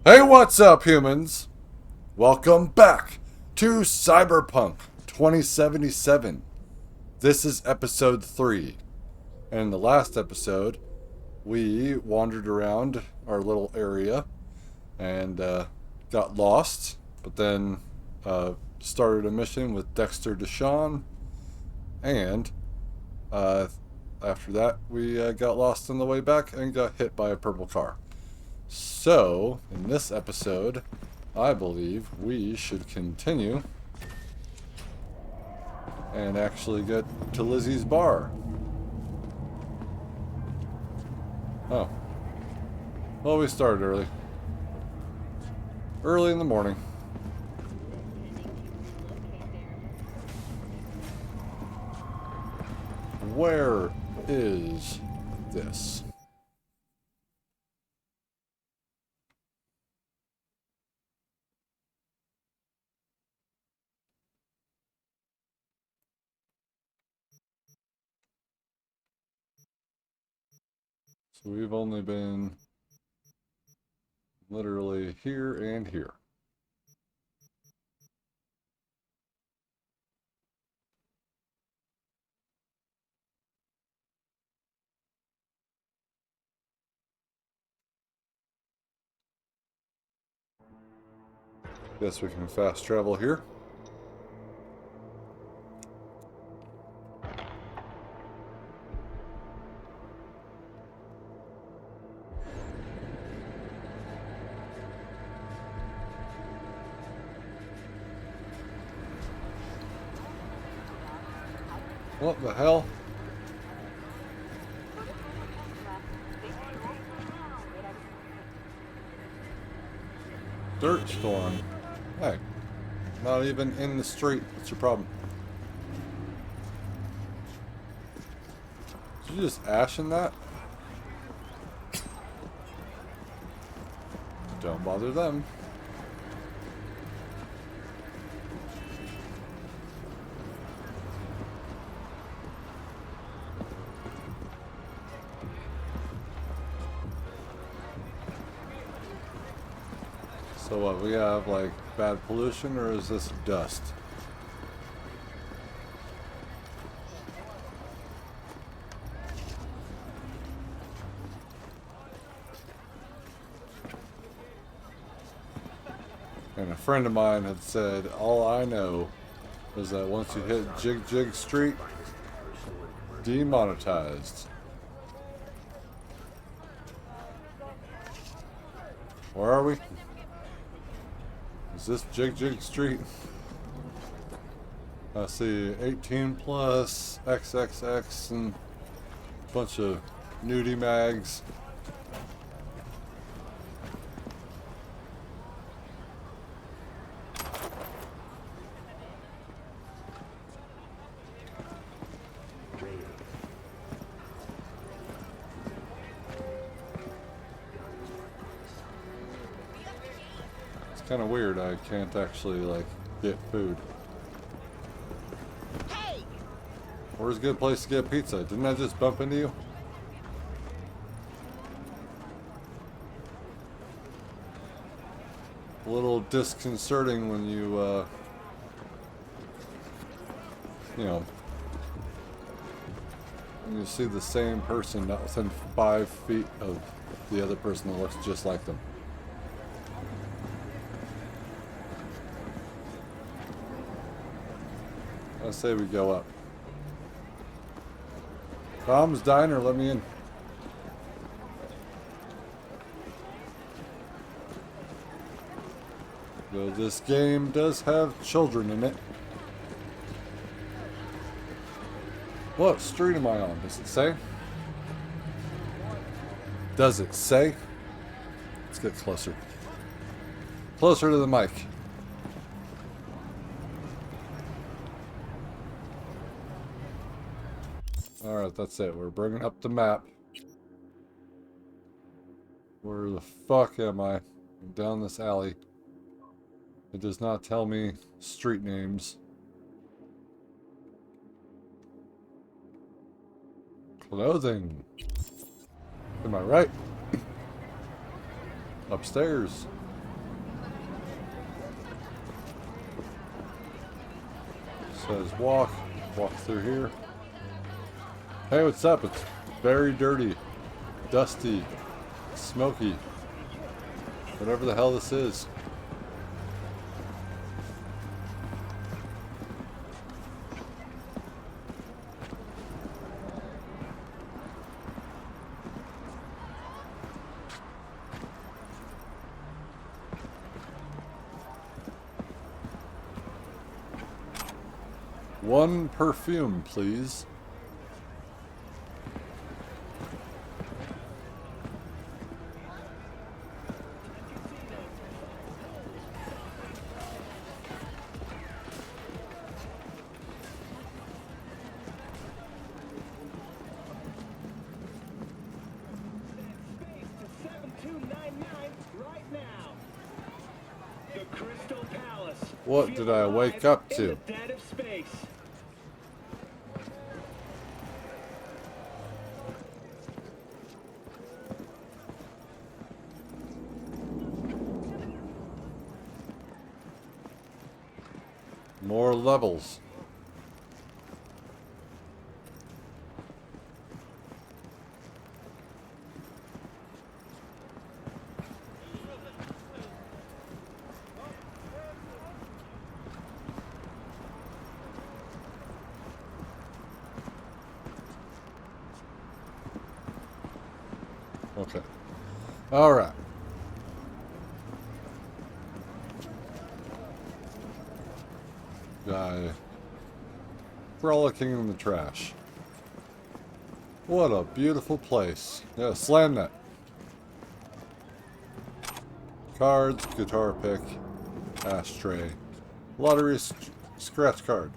Hey, what's up, humans? Welcome back to Cyberpunk 2077. This is episode 3. And in the last episode, we wandered around our little area and got lost, but then started a mission with Dexter Deshawn. And uh, after that, we got lost on the way back and got hit by a purple car. So, in this episode, I believe we should continue and actually get to Lizzie's bar. Oh. Well, we started early. Early in the morning. Where is this? So we've only been literally here and here. Guess we can fast travel here. What the hell? Dirt storm. Hey, not even in the street. What's your problem? Did you just ash in that? Don't bother them. So what, we have like bad pollution, or is this dust? And a friend of mine had said, all I know is that once you hit Jig Jig Street, demonetized. Where are we? Is this Jig Jig Street? I see 18 plus, XXX, and a bunch of nudie mags. It's kind of weird, I can't actually like get food. Where's a good place to get pizza? Didn't I just bump into you? A little disconcerting when you, when you see the same person not within 5 feet of the other person that looks just like them. I say we go up. Tom's Diner, let me in. Though this game does have children in it. What street am I on? Does it say? Does it say? Let's get closer. Closer to the mic. Alright, that's it. We're bringing up the map. Where the fuck am I? I'm down this alley. It does not tell me street names. Clothing. Am I right? Upstairs. So just walk through here. Hey, what's up? It's very dirty, dusty, smoky, whatever the hell this is. One perfume, please. What did I wake up to? More levels. Okay. All right. Guy frolicking in the trash. What a beautiful place. Yeah, slam that. Cards, guitar pick, ashtray, lottery scratch card.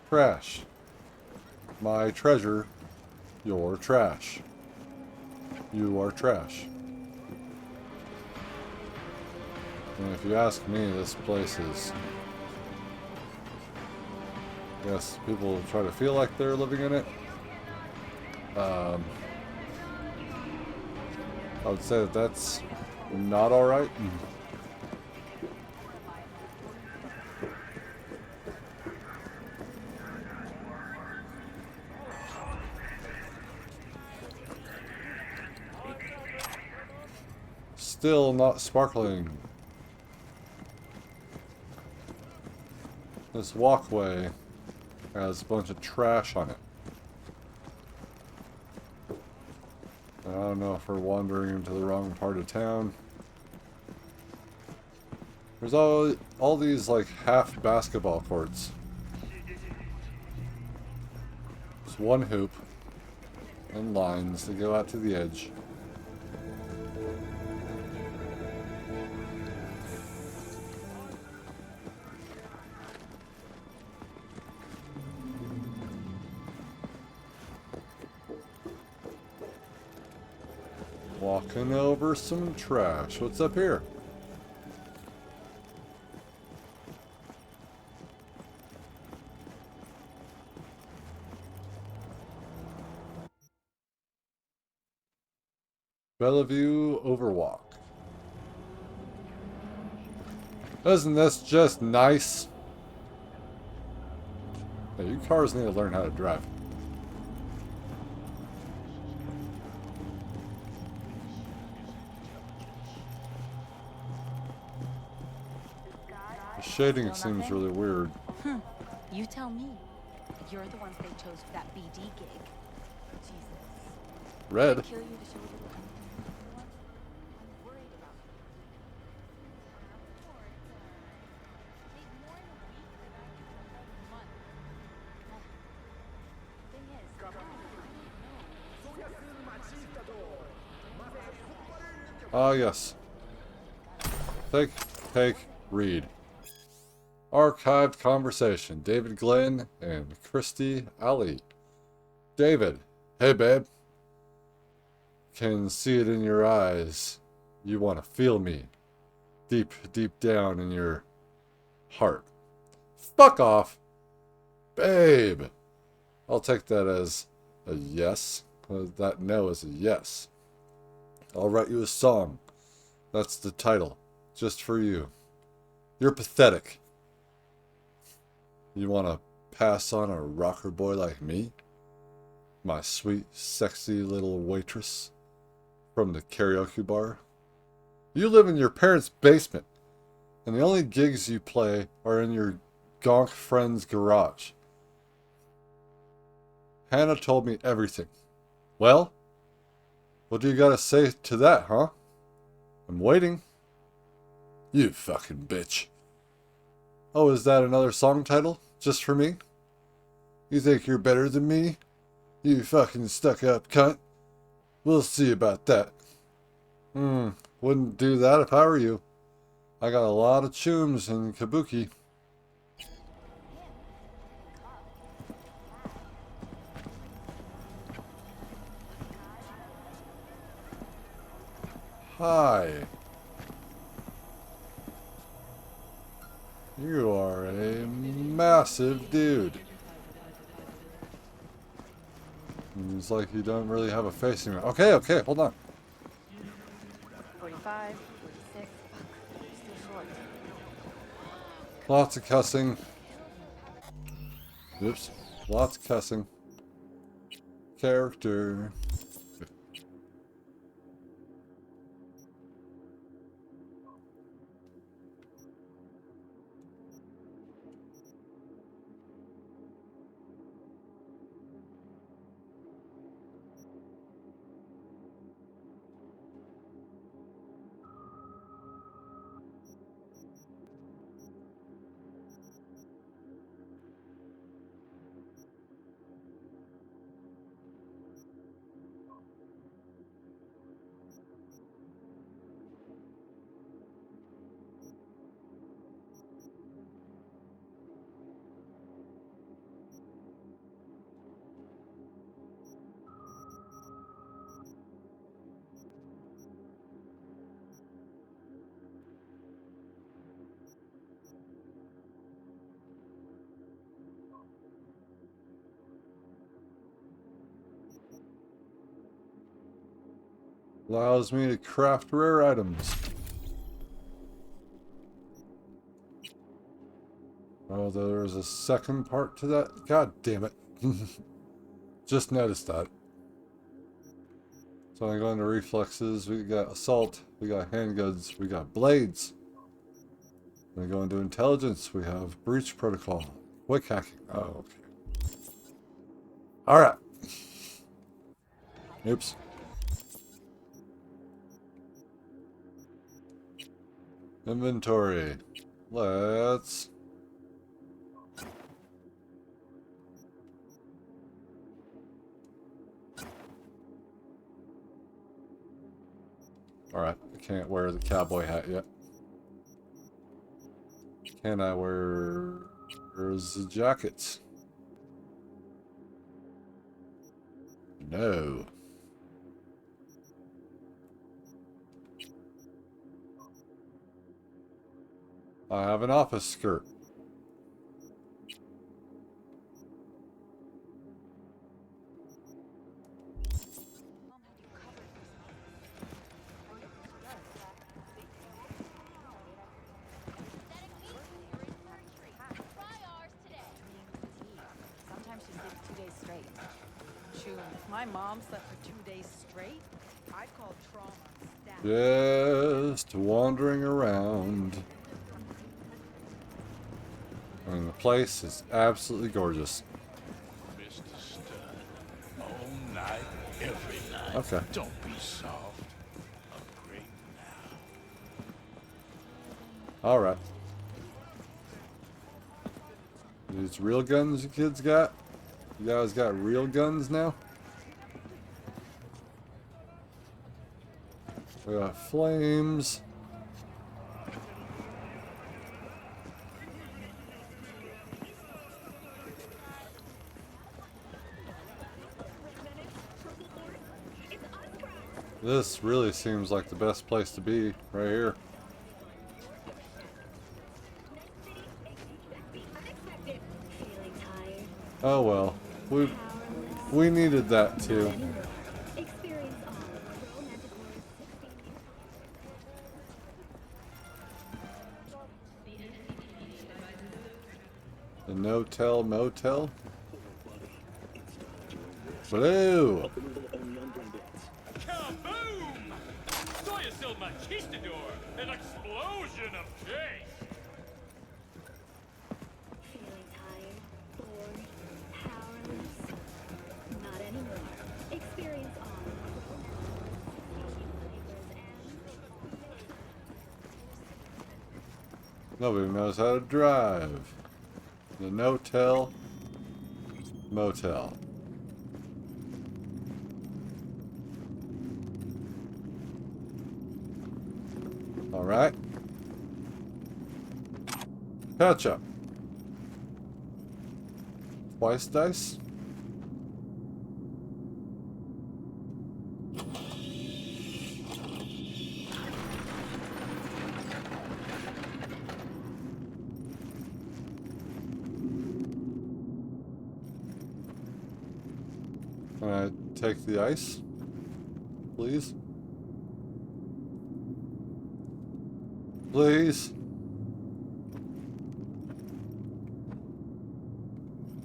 Trash. My treasure, your trash. You are trash. And if you ask me, this place is... Yes, people try to feel like they're living in it. I would say that that's not alright. Still not sparkling. This walkway has a bunch of trash on it. I don't know if we're wandering into the wrong part of town. There's all these like half basketball courts. Just one hoop and lines that go out to the edge. Walking over some trash. What's up here? Bellevue Overwalk. Isn't this just nice? Hey, you cars need to learn how to drive. The shading seems really weird. You tell me. You're the ones they chose for that BD gig. Jesus. Red. Kill you to show you what I'm worried about. Ah, yes. Take, read. Archived conversation. David Glenn and Christy Ali. David. Hey, babe. Can see it in your eyes. You want to feel me. Deep, deep down in your heart. Fuck off. Babe. I'll take that as a yes. That no is a yes. I'll write you a song. That's the title. Just for you. You're pathetic. You want to pass on a rocker boy like me? My sweet, sexy little waitress from the karaoke bar? You live in your parents' basement, and the only gigs you play are in your gonk friend's garage. Hannah told me everything. Well, what do you gotta say to that, huh? I'm waiting. You fucking bitch. Oh, is that another song title? Just for me? You think you're better than me? You fucking stuck up cunt. We'll see about that. Wouldn't do that if I were you. I got a lot of chooms in Kabuki. Hi. You are a massive dude. It's like you don't really have a face anymore. Okay, hold on. 45, 46. Fuck, still short. Lots of cussing. Oops. Lots of cussing. Character. Allows me to craft rare items. Oh, there's a second part to that? God damn it. Just noticed that. So I go into reflexes, we got assault, we got handguns, we got blades. Then I go into intelligence, we have breach protocol, quick hacking. Oh, okay. Alright. Oops. Inventory. Let's... Alright, I can't wear the cowboy hat yet. Can I wear... Where's the jackets? No. I have an office skirt. Sometimes she sleeps 2 days straight. Shoot, if my mom slept for 2 days straight, I'd call trauma stat. Just wandering around. I mean, the place is absolutely gorgeous. Mr. Stud, all night, every night. Okay. Don't be soft. Upgrade now. Alright. These real guns you kids got? You guys got real guns now? We got flames. This really seems like the best place to be, right here. Oh well, we needed that too. The no-tell motel? Blue! Kaboom! Saw you sold my conquistador! An explosion of taste! Feeling tired, bored, powerless? Not anymore. Experience on. Nobody knows how to drive. The no-tell motel. Alright. Catch up. Twice dice? Can I take the ice? Please? Please?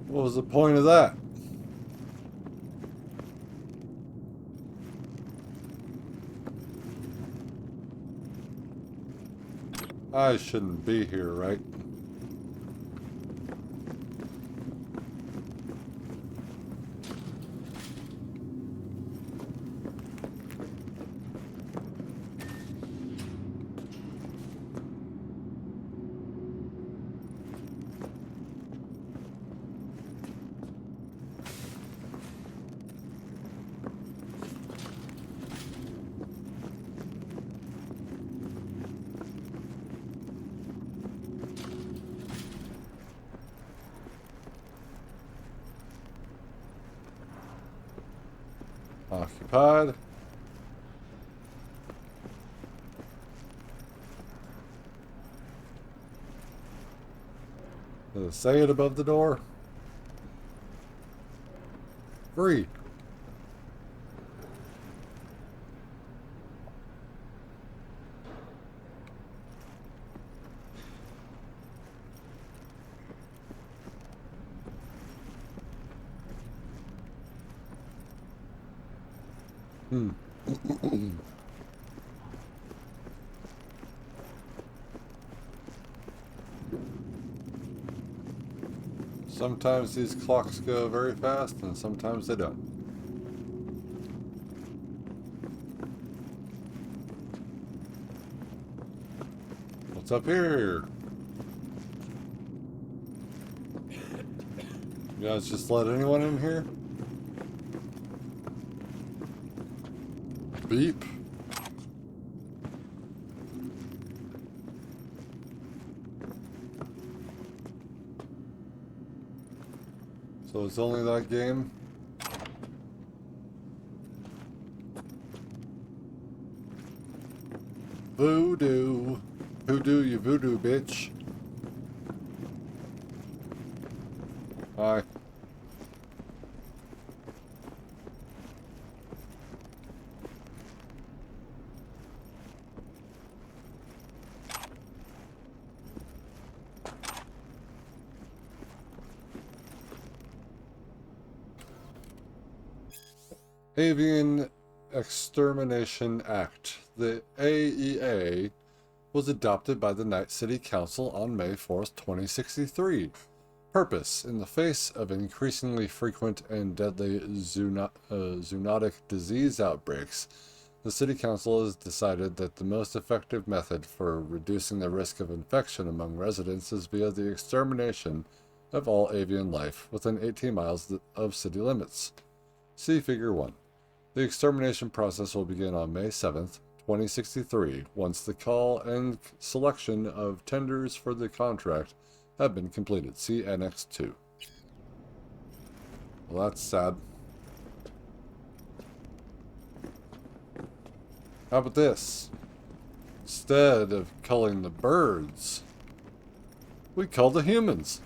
What was the point of that? I shouldn't be here, right? Occupied. Does it say it above the door? Free. Sometimes these clocks go very fast and sometimes they don't. What's up here? You guys just let anyone in here? Beep. So it's only that game? Voodoo. Voodoo, you voodoo bitch. Hi. Avian Extermination Act. The AEA was adopted by the Night City Council on May 4th, 2063. Purpose: in the face of increasingly frequent and deadly zoonotic disease outbreaks, the City Council has decided that the most effective method for reducing the risk of infection among residents is via the extermination of all avian life within 18 miles of city limits. See Figure 1. The extermination process will begin on May 7th, 2063, once the call and selection of tenders for the contract have been completed. See Annex 2. Well, that's sad. How about this? Instead of culling the birds, we cull the humans.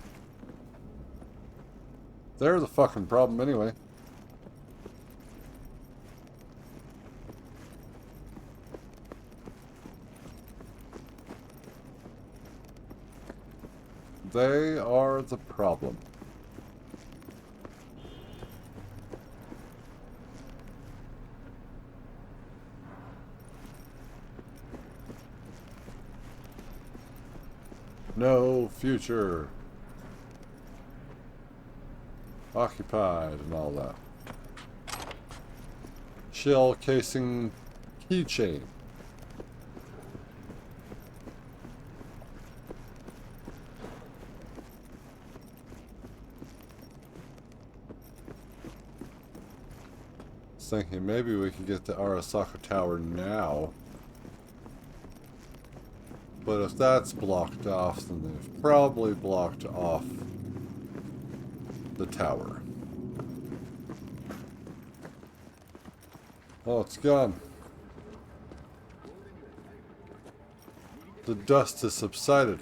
They're the fucking problem anyway. They are the problem. No future. Occupied and all that. Shell casing keychain. Thinking maybe we could get the Arasaka Tower now. But if that's blocked off, then they've probably blocked off the tower. Oh, it's gone. The dust has subsided.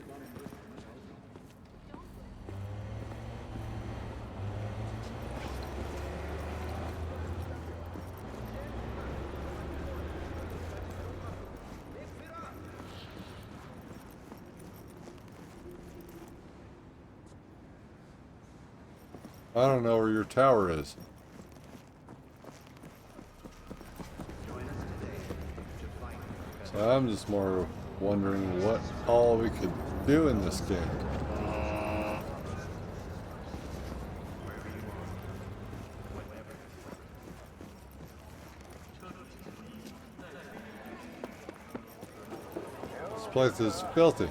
I don't know where your tower is. So I'm just more wondering what all we could do in this game. This place is filthy.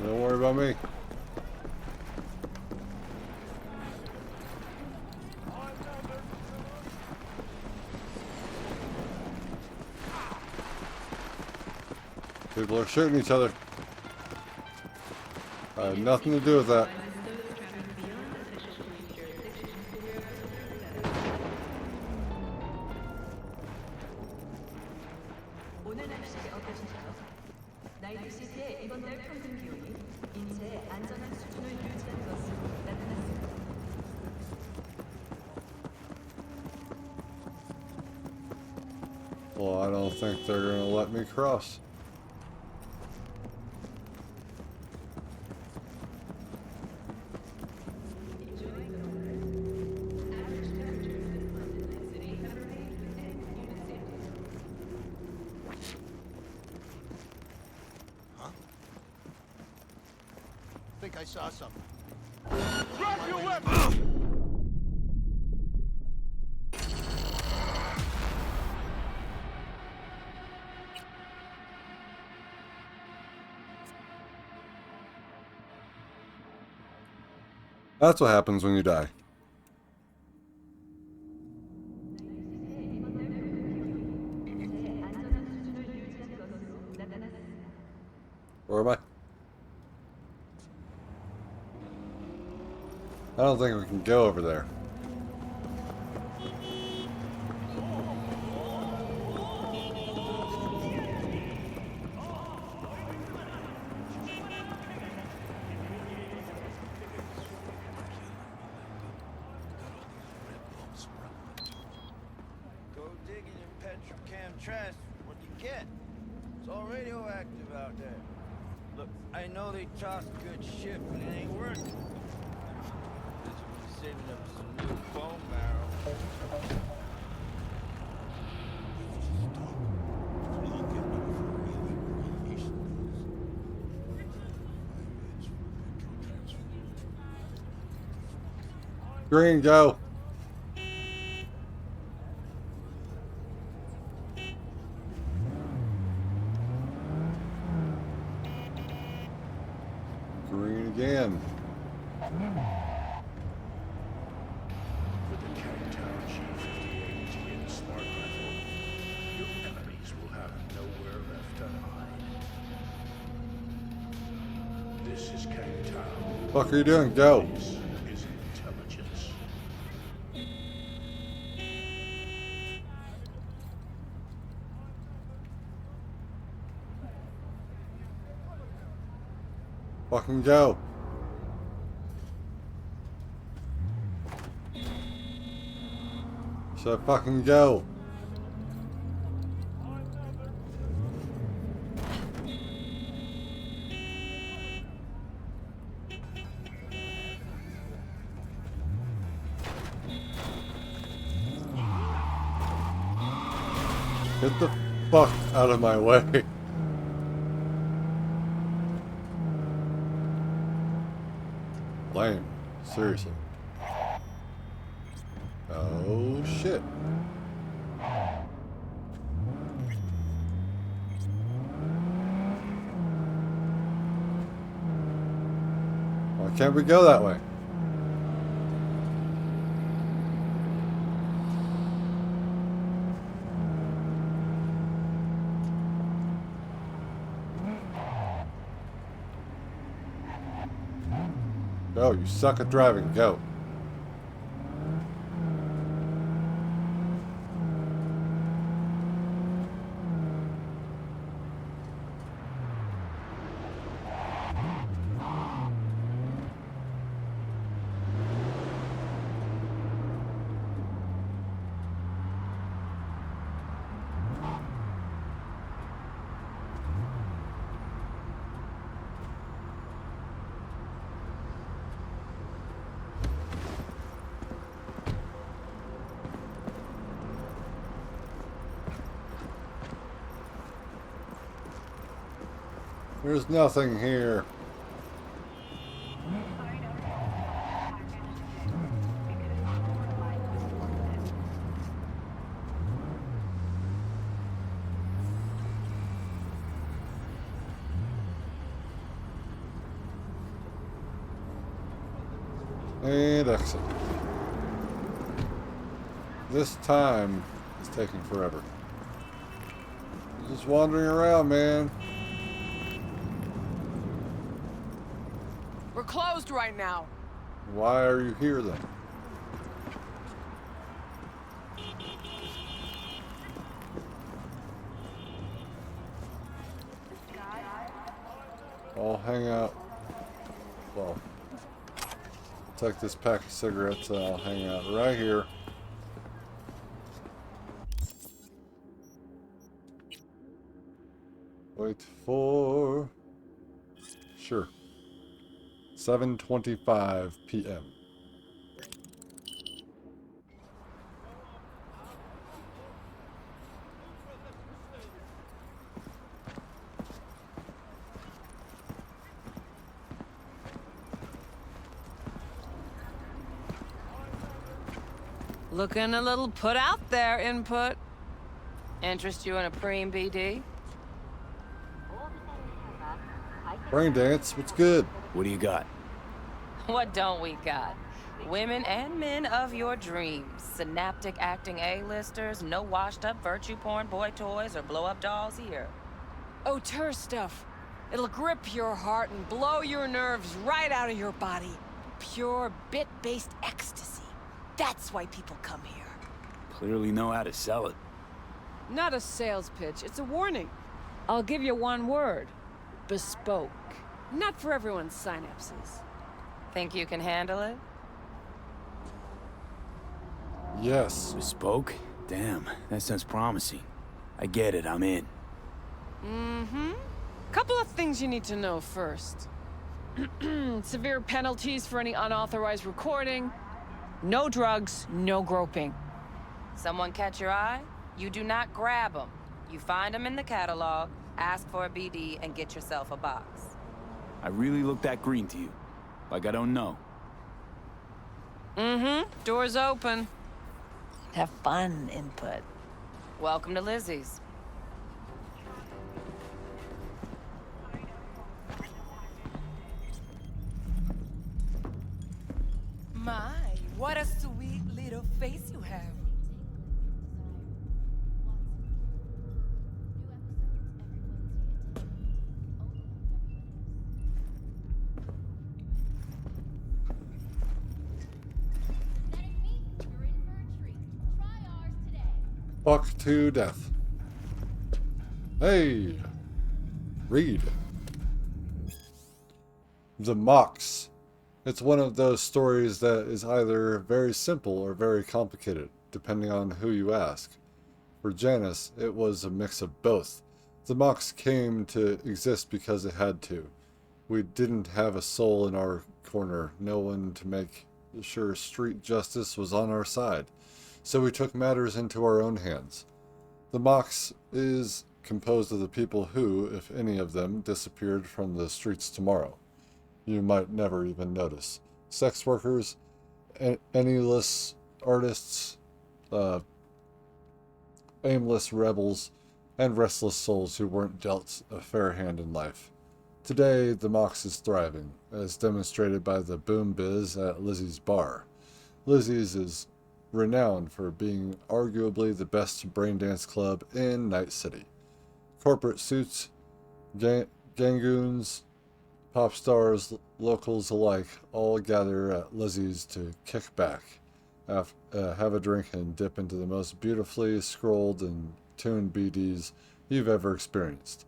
Don't worry about me. People are shooting each other. I had nothing to do with that. Well, I don't think they're going to let me cross. I think I saw something. Drop your weapon! That's what happens when you die. Where am I? I don't think we can go over there. Go digging in petrochem trash, what you get? It's all radioactive out there. Look, I know they toss good shit, but it ain't worth it. Saving up some new bone marrow. Green, go. Green again. With the Cannon Tower G58 and smart rifle, your enemies will have nowhere left to hide. This This Kang Tower. Fuck are you doing? Go. This is intelligence. Fucking go. So fucking go. Get the fuck out of my way. Lame. Seriously. Oh shit. Why can't we go that way? Go, you suck at driving. Go. There's nothing here. And exit. This time is taking forever. Just wandering around, man. We're closed right now. Why are you here then? I'll hang out. Well, take this pack of cigarettes and I'll hang out right here. Wait for... Sure. 7:25 p.m. Looking a little put out there, Input. Interest you in a preem BD? Braindance, what's good? What do you got? What don't we got? Women and men of your dreams. Synaptic acting A-listers, no washed-up virtue porn boy toys or blow-up dolls here. Auteur stuff. It'll grip your heart and blow your nerves right out of your body. Pure bit-based ecstasy. That's why people come here. Clearly know how to sell it. Not a sales pitch, it's a warning. I'll give you one word. Bespoke. Not for everyone's synapses. Think you can handle it? Yes. Bespoke? Damn, that sounds promising. I get it, I'm in. Mm-hmm. Couple of things you need to know first. Severe penalties for any unauthorized recording. No drugs, no groping. Someone catch your eye? You do not grab them. You find them in the catalog, ask for a BD, and get yourself a box. I really look that green to you. Like I don't know. Mm-hmm. Door's open. Have fun, Input. Welcome to Lizzie's. My, what a sweet little face you have. fuck to death. Hey! Read. The Mox. It's one of those stories that is either very simple or very complicated, depending on who you ask. For Janice, it was a mix of both. The Mox came to exist because it had to. We didn't have a soul in our corner, no one to make sure street justice was on our side, so we took matters into our own hands. The Mox is composed of the people who, if any of them, disappeared from the streets tomorrow. You might never even notice. Sex workers, penniless artists, aimless rebels, and restless souls who weren't dealt a fair hand in life. Today, the Mox is thriving, as demonstrated by the boom biz at Lizzie's bar. Lizzie's is renowned for being arguably the best braindance club in Night City. Corporate suits, gangoons, pop stars, locals alike all gather at Lizzie's to kick back, have a drink, and dip into the most beautifully scrolled and tuned BDs you've ever experienced.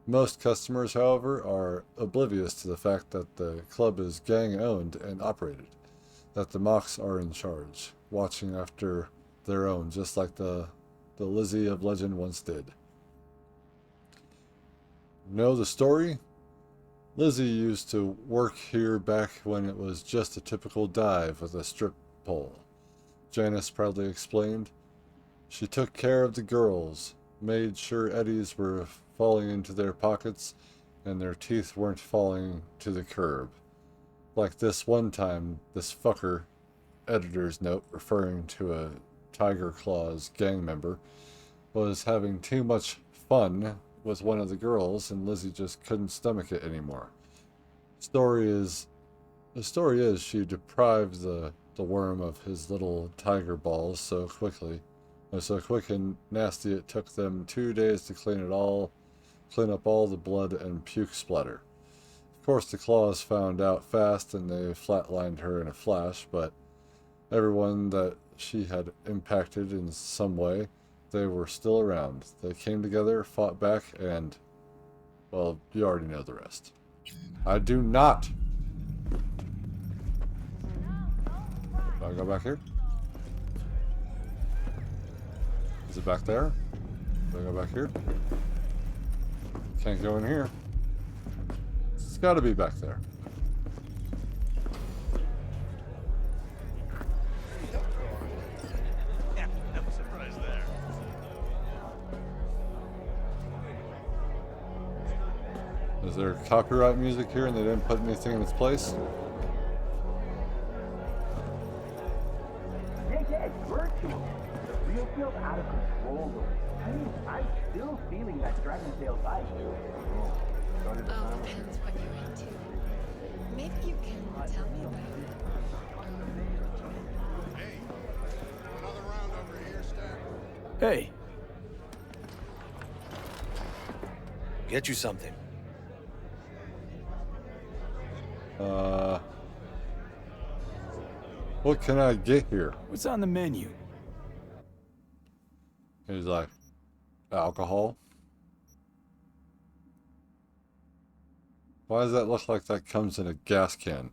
Most customers, however, are oblivious to the fact that the club is gang-owned and operated, that the Mox are in charge, watching after their own, just like the Lizzie of legend once did. Know the story? Lizzie used to work here back when it was just a typical dive with a strip pole, Janice proudly explained. She took care of the girls, made sure eddies were falling into their pockets and their teeth weren't falling to the curb. Like this one time, this fucker, editor's note referring to a Tiger Claws gang member, was having too much fun with one of the girls and Lizzie just couldn't stomach it anymore. The story is she deprived the worm of his little tiger balls so quick and nasty it took them 2 days to clean up all the blood and puke splatter. Of course, the Claws found out fast and they flatlined her in a flash, but everyone that she had impacted in some way, they were still around. They came together, fought back, and, well, you already know the rest. I do not. Do I go back here? Is it back there? Do I go back here? Can't go in here. It's gotta be back there. Yeah, no surprise there. Is there copyright music here and they didn't put anything in its place? Virtual. The real feels out of control though. I mean, I'm still feeling that Dragon Tail vibe. Oh, depends what you're into. Maybe you can tell me about it. Hey, another round over here, Stack. Hey. Get you something. What can I get here? What's on the menu? He's like, alcohol? Why does that look like that comes in a gas can?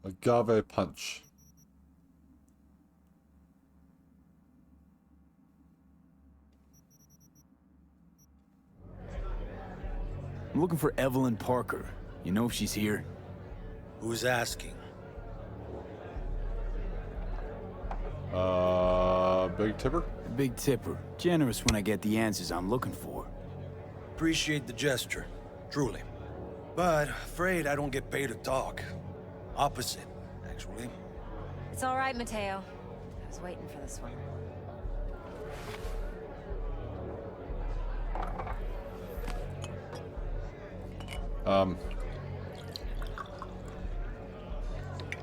Agave punch. I'm looking for Evelyn Parker. You know if she's here? Who's asking? Big tipper? Big tipper. Generous when I get the answers I'm looking for. Appreciate the gesture, truly. But afraid I don't get paid to talk. Opposite, actually. It's all right, Mateo. I was waiting for this one.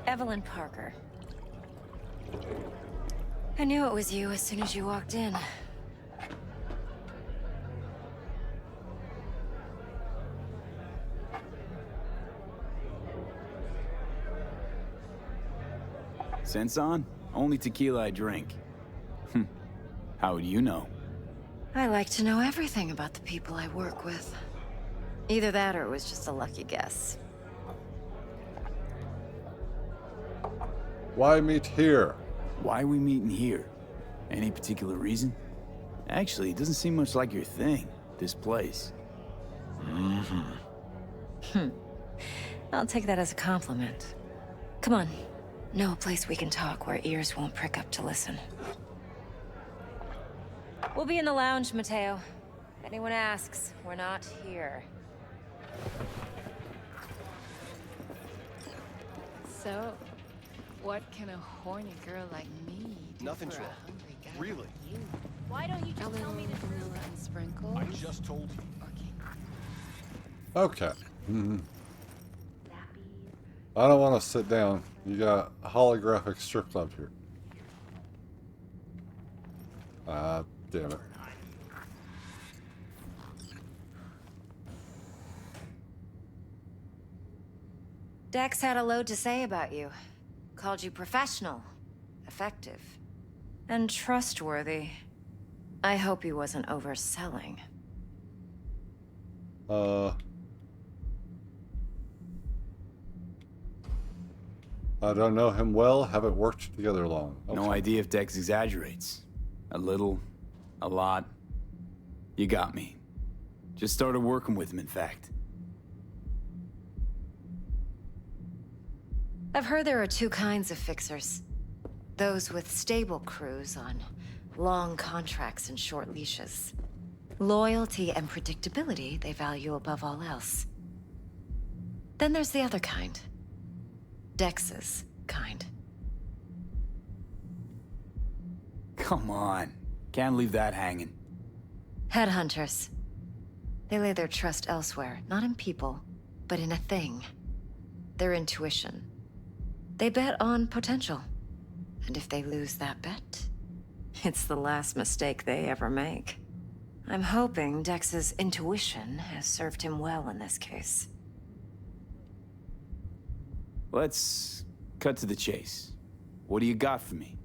Evelyn Parker. I knew it was you as soon as you walked in. Sense on? Only tequila I drink. How would you know? I like to know everything about the people I work with. Either that or it was just a lucky guess. Why meet here? Why are we meeting here? Any particular reason? Actually, it doesn't seem much like your thing, this place. I'll take that as a compliment. Come on. Know a place we can talk where ears won't prick up to listen. We'll be in the lounge, Mateo. If anyone asks, we're not here. So, what can a horny girl like me do Nothing's for wrong. a hungry guy Really? like you? Why don't you A just little tell me the vanilla and sprinkles? I just told you. Okay. I don't want to sit down. You got a holographic strip club here. Damn it. Dex had a load to say about you. Called you professional, effective, and trustworthy. I hope he wasn't overselling. I don't know him well, haven't worked together long. Okay. No idea if Dex exaggerates. A little, a lot. You got me. Just started working with him, in fact. I've heard there are two kinds of fixers. Those with stable crews on long contracts and short leashes. Loyalty and predictability they value above all else. Then there's the other kind. Dex's kind. Come on. Can't leave that hanging. Headhunters. They lay their trust elsewhere, not in people, but in a thing. Their intuition. They bet on potential. And if they lose that bet, it's the last mistake they ever make. I'm hoping Dex's intuition has served him well in this case. Let's cut to the chase. What do you got for me?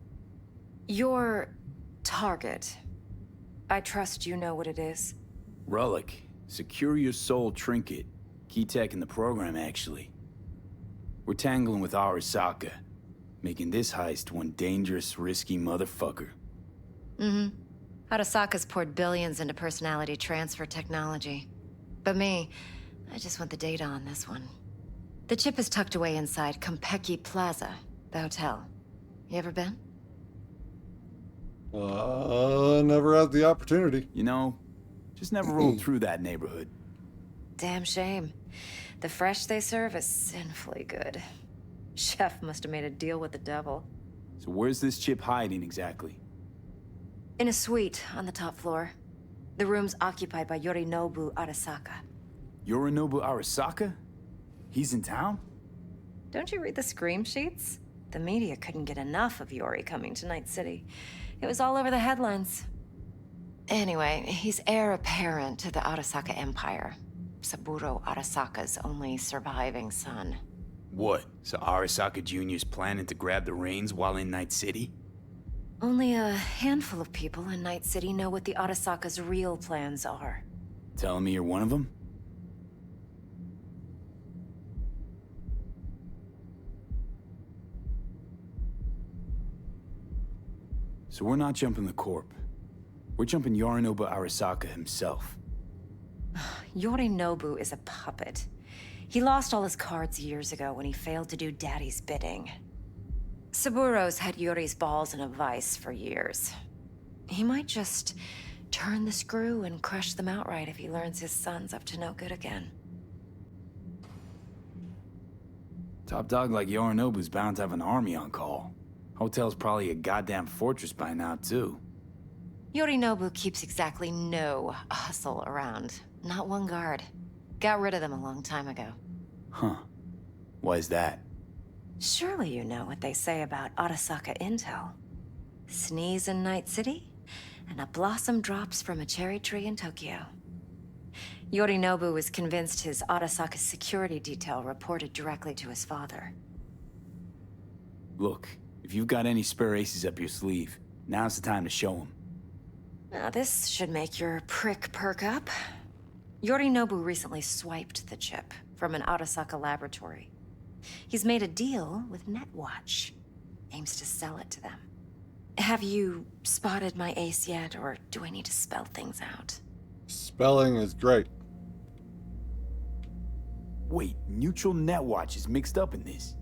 Your target. I trust you know what it is. Relic. Secure your soul trinket. Key tech in the program, actually. We're tangling with Arasaka, making this heist one dangerous, risky motherfucker. Arasaka's poured billions into personality transfer technology. But me, I just want the data on this one. The chip is tucked away inside Konpeki Plaza, the hotel. You ever been? Never had the opportunity. You know, just never rolled through that neighborhood. Damn shame. The fresh they serve is sinfully good. Chef must have made a deal with the devil. So where's this chip hiding exactly? In a suite on the top floor. The room's occupied by Yorinobu Arasaka. Yorinobu Arasaka? He's in town? Don't you read the scream sheets? The media couldn't get enough of Yori coming to Night City. It was all over the headlines. Anyway, he's heir apparent to the Arasaka Empire. Saburo Arasaka's only surviving son. What? So Arasaka Jr.'s planning to grab the reins while in Night City? Only a handful of people in Night City know what the Arasaka's real plans are. Telling me you're one of them? So we're not jumping the Corp. We're jumping Yorinobu Arasaka himself. Yorinobu is a puppet. He lost all his cards years ago when he failed to do Daddy's bidding. Saburo's had Yori's balls in a vice for years. He might just turn the screw and crush them outright if he learns his son's up to no good again. Top dog like Yorinobu's bound to have an army on call. Hotel's probably a goddamn fortress by now, too. Yorinobu keeps exactly no hustle around. Not one guard. Got rid of them a long time ago. Huh. Why is that? Surely you know what they say about Arasaka intel. Sneeze in Night City, and a blossom drops from a cherry tree in Tokyo. Yorinobu was convinced his Arasaka security detail reported directly to his father. Look, if If you've got any spare aces up your sleeve, now's the time to show them. Now, this should make your prick perk up. Yorinobu recently swiped the chip from an Arasaka laboratory. He's made a deal with Netwatch. Aims to sell it to them. Have you spotted my ace yet, or do I need to spell things out? Spelling is great. Wait, Neutral Netwatch is mixed up in this.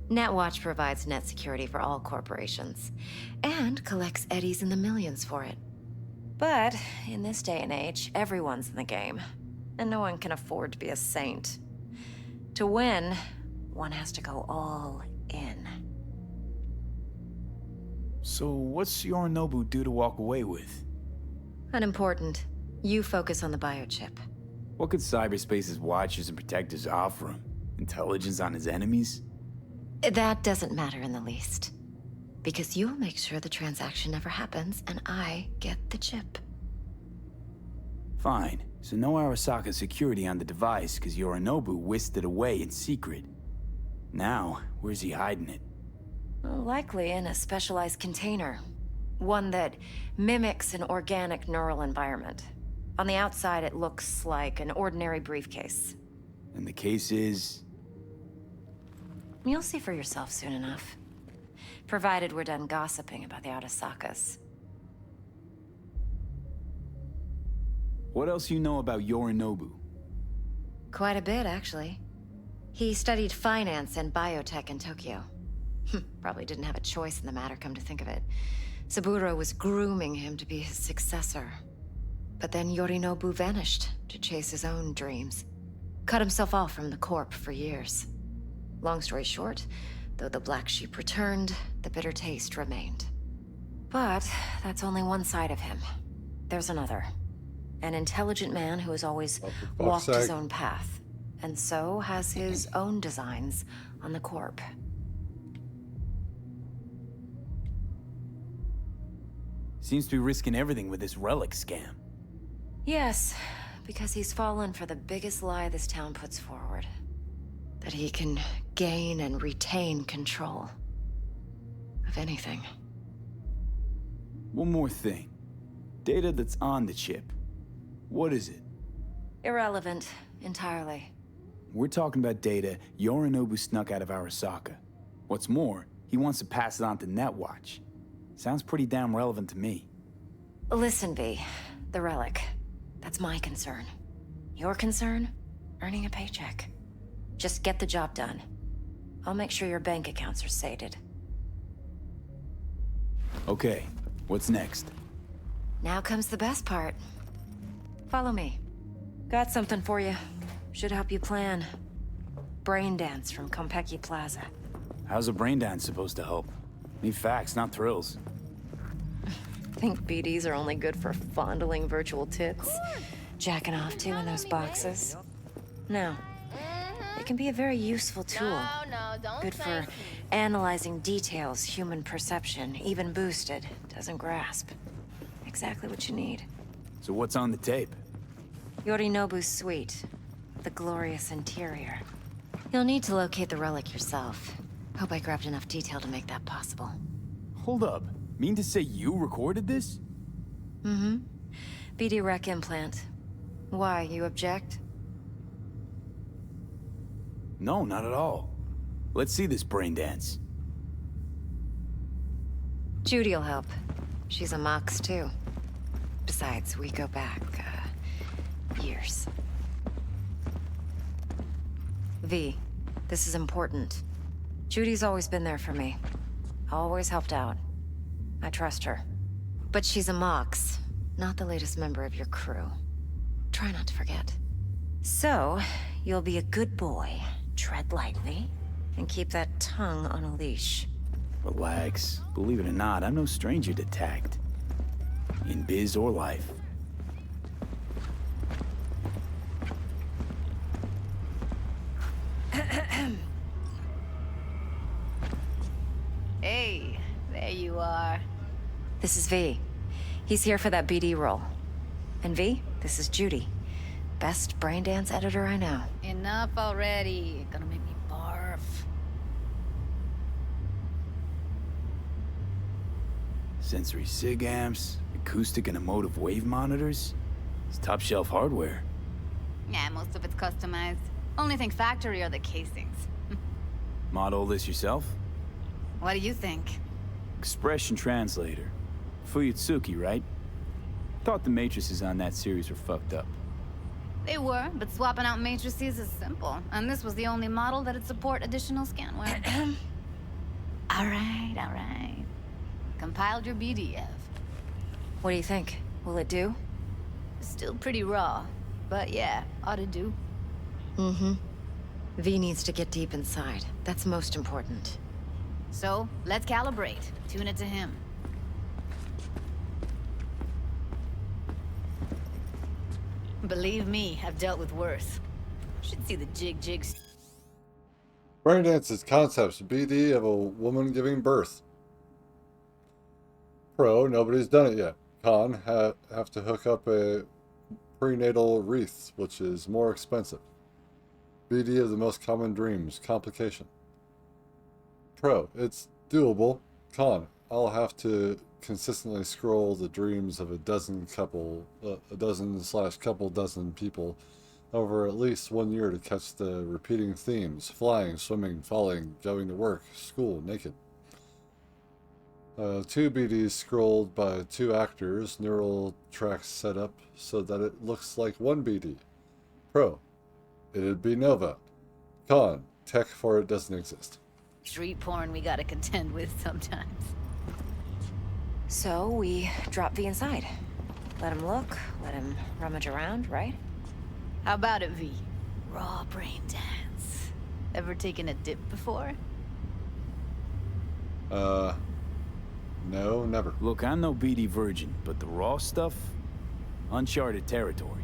Netwatch provides net security for all corporations, and collects eddies in the millions for it. But in this day and age, everyone's in the game, and no one can afford to be a saint. To win, one has to go all in. So what's Yorinobu due to walk away with? Unimportant. You focus on the biochip. What could cyberspace's watchers and protectors offer him? Intelligence on his enemies? That doesn't matter in the least. Because you'll make sure the transaction never happens, and I get the chip. Fine. So no Arasaka security on the device, because Yorinobu whisked it away in secret. Now, where's he hiding it? Well, likely in a specialized container. One that mimics an organic neural environment. On the outside, it looks like an ordinary briefcase. And the case is... You'll see for yourself soon enough. Provided we're done gossiping about the Arasakas. What else you know about Yorinobu? Quite a bit, actually. He studied finance and biotech in Tokyo. Probably didn't have a choice in the matter, come to think of it. Saburo was grooming him to be his successor. But then Yorinobu vanished to chase his own dreams. Cut himself off from the Corp for years. Long story short, though the black sheep returned, the bitter taste remained. But that's only one side of him. There's another. An intelligent man who has always walked his own path, and so has his own designs on the Corp. Seems to be risking everything with this relic scam. Yes, because he's fallen for the biggest lie this town puts forward. That he can gain and retain control of anything. One more thing. Data that's on the chip. What is it? Irrelevant, entirely. We're talking about data Yorinobu snuck out of Arasaka. What's more, he wants to pass it on to Netwatch. Sounds pretty damn relevant to me. Listen, V. The relic. That's my concern. Your concern? Earning a paycheck. Just get the job done. I'll make sure your bank accounts are sated. Okay, what's next? Now comes the best part. Follow me. Got something for you. Should help you plan. Braindance from Konpeki Plaza. How's a braindance supposed to help? Need facts, not thrills. Think BDs are only good for fondling virtual tits? Jacking off to in those boxes? No. It can be a very useful tool. Good for analyzing details human perception, even boosted, doesn't grasp. Exactly what you need. So what's on the tape? Yorinobu's suite. The glorious interior. You'll need to locate the relic yourself. Hope I grabbed enough detail to make that possible. Hold up. Mean to say you recorded this? Mm-hmm. BD rec implant. Why, you object? No, not at all. Let's see this braindance. Judy'll help. She's a Mox, too. Besides, we go back, years. V, this is important. Judy's always been there for me. Always helped out. I trust her. But she's a Mox, not the latest member of your crew. Try not to forget. So, you'll be a good boy, tread lightly, and keep that tongue on a leash. Relax. Believe it or not, I'm no stranger to tact. In biz or life. Hey, there you are. This is V. He's here for that BD role. And V, this is Judy. Best braindance editor I know. Enough already. Gonna make me barf. Sensory sig amps, acoustic and emotive wave monitors. It's top shelf hardware. Yeah, most of it's customized. Only thing factory are the casings. Model this yourself? What do you think? Expression translator. Fuyutsuki, right? Thought the matrices on that series were fucked up. They were, but swapping out matrices is simple. And this was the only model that'd support additional scanware. Alright. Compiled your BDF. What do you think? Will it do? Still pretty raw, but yeah, ought to do. Mm-hmm. V needs to get deep inside. That's most important. So, let's calibrate. Tune it to him. Believe me, I've dealt with worse. Should see the jigs. Braindance's concepts, BD of a woman giving birth. Pro, nobody's done it yet. Con, have to hook up a prenatal wreath, which is more expensive. BD of the most common dreams, complication. Pro, it's doable. Con, I'll have to consistently scroll the dreams of a dozen people over at least 1 year to catch the repeating themes: flying, swimming, falling, going to work, school, naked. 2 BDs scrolled by 2 actors, neural tracks set up so that it looks like 1 BD. Pro, it'd be Nova. Con, tech for it doesn't exist. Street porn we gotta contend with sometimes. So we drop V inside. Let him look, let him rummage around, right? How about it, V? Raw brain dance. Ever taken a dip before? No, never. Look, I'm no BD virgin, but the raw stuff? Uncharted territory.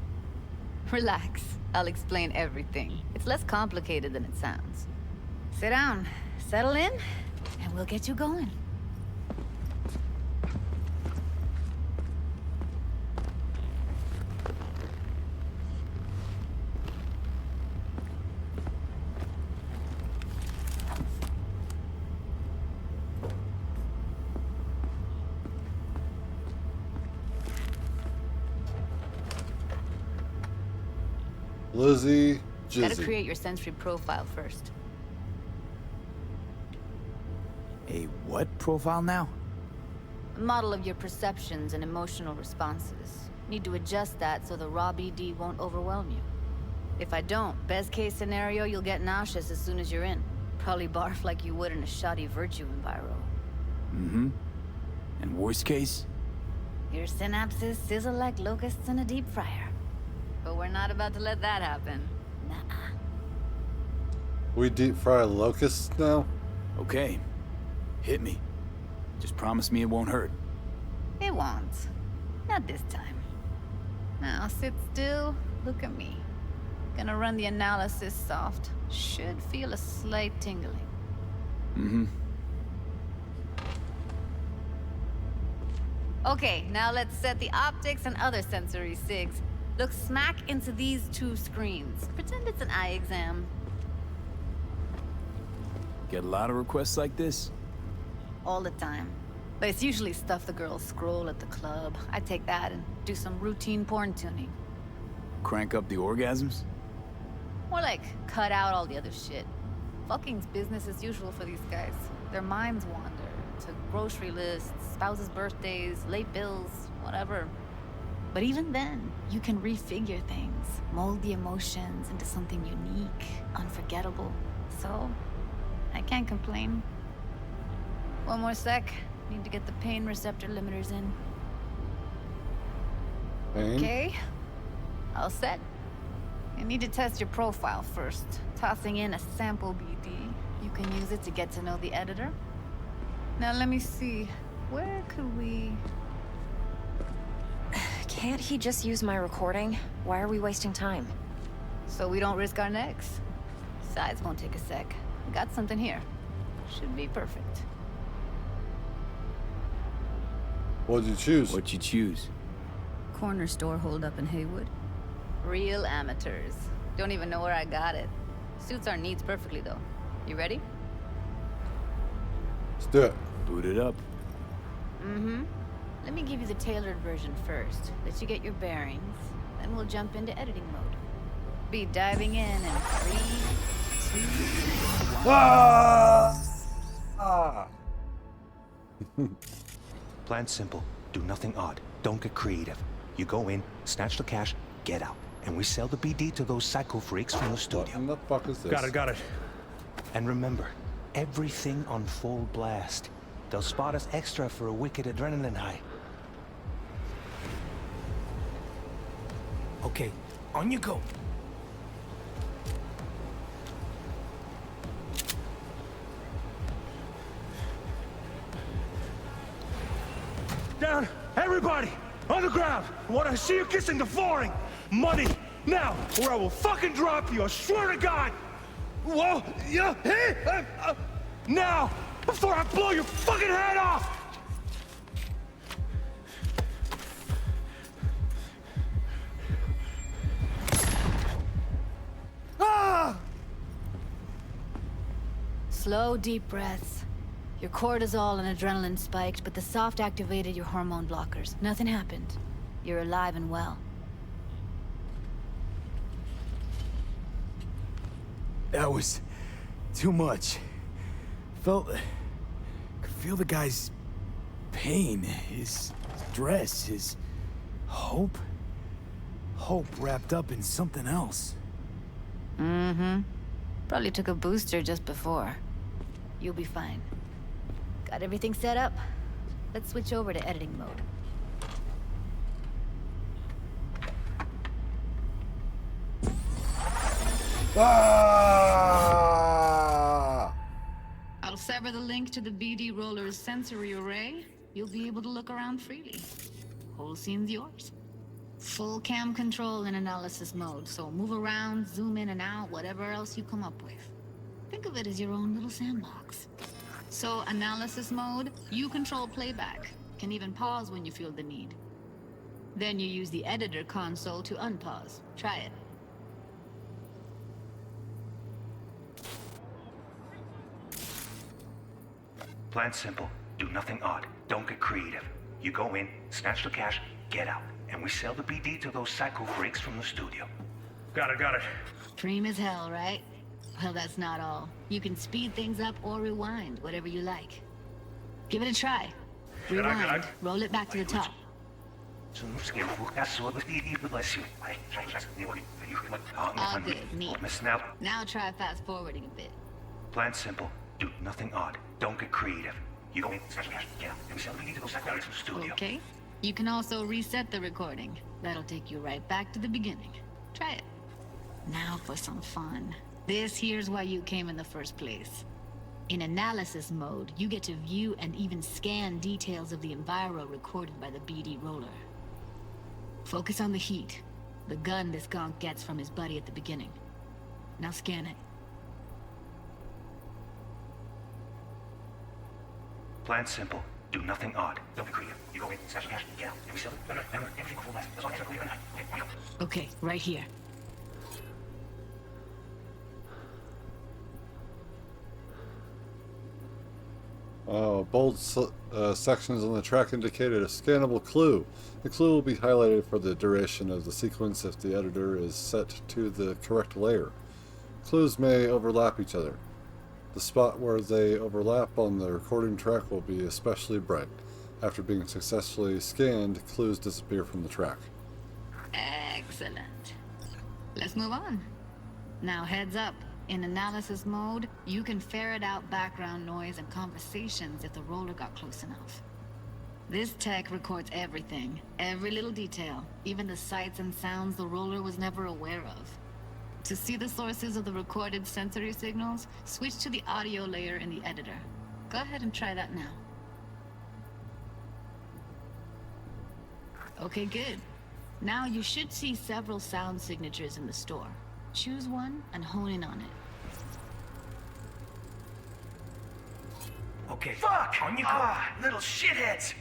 Relax. I'll explain everything. It's less complicated than it sounds. Sit down, settle in, and we'll get you going. Lizzie, Jizzy. Gotta create your sensory profile first. A what profile now? A model of your perceptions and emotional responses. Need to adjust that so the raw BD won't overwhelm you. If I don't, best case scenario, you'll get nauseous as soon as you're in. Probably barf like you would in a shoddy virtue enviro. Mm-hmm. And worst case? Your synapses sizzle like locusts in a deep fryer. But we're not about to let that happen. Nuh-uh. We deep fry locusts now? Okay. Hit me. Just promise me it won't hurt. It won't. Not this time. Now sit still, look at me. Gonna run the analysis soft. Should feel a slight tingling. Mm-hmm. Okay, now let's set the optics and other sensory sigs. Look smack into these 2 screens. Pretend it's an eye exam. Get a lot of requests like this? All the time. But it's usually stuff the girls scroll at the club. I take that and do some routine porn tuning. Crank up the orgasms? More like cut out all the other shit. Fucking's business as usual for these guys. Their minds wander to grocery lists, spouses' birthdays, late bills, whatever. But even then, you can refigure things, mold the emotions into something unique, unforgettable. So, I can't complain. One more sec. Need to get the pain receptor limiters in. Pain? Okay. All set. You need to test your profile first. Tossing in a sample BD. You can use it to get to know the editor. Now let me see. Where could we... Can't he just use my recording? Why are we wasting time? So we don't risk our necks. Besides, won't take a sec. Got something here. Should be perfect. What'd you choose? What'd you choose? Corner store holdup in Haywood. Real amateurs. Don't even know where I got it. Suits our needs perfectly, though. You ready? Let's do it. Boot it up. Mm-hmm. Let me give you the tailored version first. Let you get your bearings. Then we'll jump into editing mode. Be diving in 3, 2, 1. Ah! Plan simple. Do nothing odd. Don't get creative. You go in, snatch the cash, get out. And we sell the BD to those psycho freaks from the studio. What in the fuck is this? Got it. And remember, everything on full blast. They'll spot us extra for a wicked adrenaline high. Okay, on you go. Down, everybody! On the ground! I want to see you kissing the flooring! Money, now, or I will fucking drop you, I swear to God! Whoa, yeah, hey! Now, before I blow your fucking head off! Ah! Slow, deep breaths. Your cortisol and adrenaline spiked, but the soft activated your hormone blockers. Nothing happened. You're alive and well. That was too much. Could feel the guy's pain, his stress, his hope. Hope wrapped up in something else. Mm-hmm. Probably took a booster just before. You'll be fine. Got everything set up? Let's switch over to editing mode. Ah! I'll sever the link to the BD Roller's sensory array. You'll be able to look around freely. Whole scene's yours. Full cam control in analysis mode, so move around, zoom in and out, whatever else you come up with. Think of it as your own little sandbox. So, analysis mode, you control playback. Can even pause when you feel the need. Then you use the editor console to unpause. Try it. Plan simple. Do nothing odd. Don't get creative. You go in, snatch the cash, get out. And we sell the BD to those psycho freaks from the studio. Got it. Dream as hell, right? Well, that's not all. You can speed things up or rewind, whatever you like. Give it a try. Rewind, roll it back to the top. All good, neat. Now try fast forwarding a bit. Plan simple. Do nothing odd. Don't get creative. You go in, snatch the cash, get out. And we sell the BD to those psycho freaks from the studio. Okay. You can also reset the recording. That'll take you right back to the beginning. Try it. Now for some fun. This here's why you came in the first place. In analysis mode, you get to view and even scan details of the enviro recorded by the BD Roller. Focus on the heat, the gun this gonk gets from his buddy at the beginning. Now scan it. Plan simple. Do nothing odd. Don't be creative. You go in, snatch the cash, get out. And we sell it. Remember, everything full blast. That's all extra for you and I. Okay, right here. Bold sections on the track indicated a scannable clue. The clue will be highlighted for the duration of the sequence if the editor is set to the correct layer. Clues may overlap each other. The spot where they overlap on the recording track will be especially bright. After being successfully scanned, clues disappear from the track. Excellent. Let's move on. Now heads up. In analysis mode, you can ferret out background noise and conversations if the roller got close enough. This tech records everything, every little detail, even the sights and sounds the roller was never aware of. To see the sources of the recorded sensory signals, switch to the audio layer in the editor. Go ahead and try that now. Okay, good. Now you should see several sound signatures in the store. Choose one and hone in on it. Okay. Fuck! On you go. Little shitheads!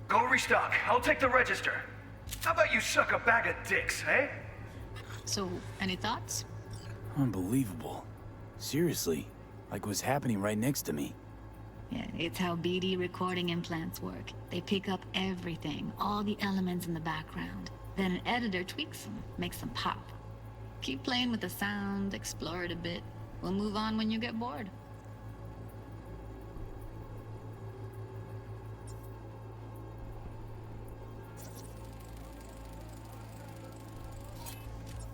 Go restock. I'll take the register. How about you suck a bag of dicks, eh? So, any thoughts? Unbelievable. Seriously, like it was happening right next to me. Yeah, it's how BD recording implants work. They pick up everything, all the elements in the background. Then an editor tweaks them, makes them pop. Keep playing with the sound, explore it a bit. We'll move on when you get bored.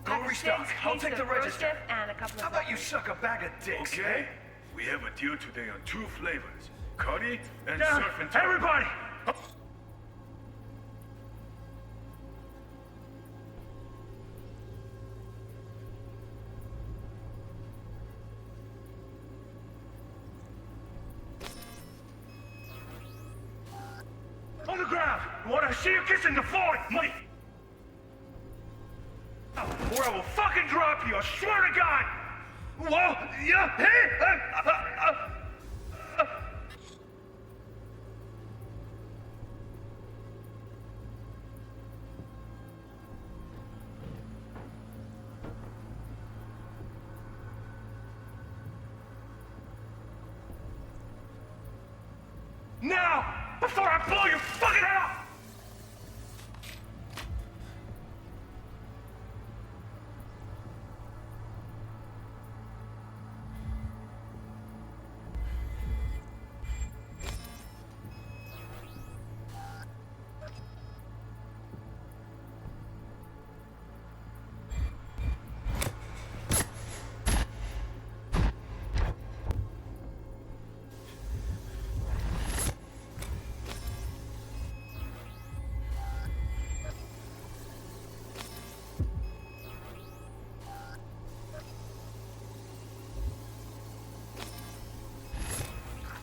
Go restock. I'll take the register. How about you suck a bag of dicks? Okay. We have a deal today on 2 flavors. Curry and Down, surf and turf. everybody! On the ground! I want to see you kissing the floor! Money! Or I will fucking drop you, I swear to God! Whoa! Yeah! Hey! Now! Before I blow your fucking head off!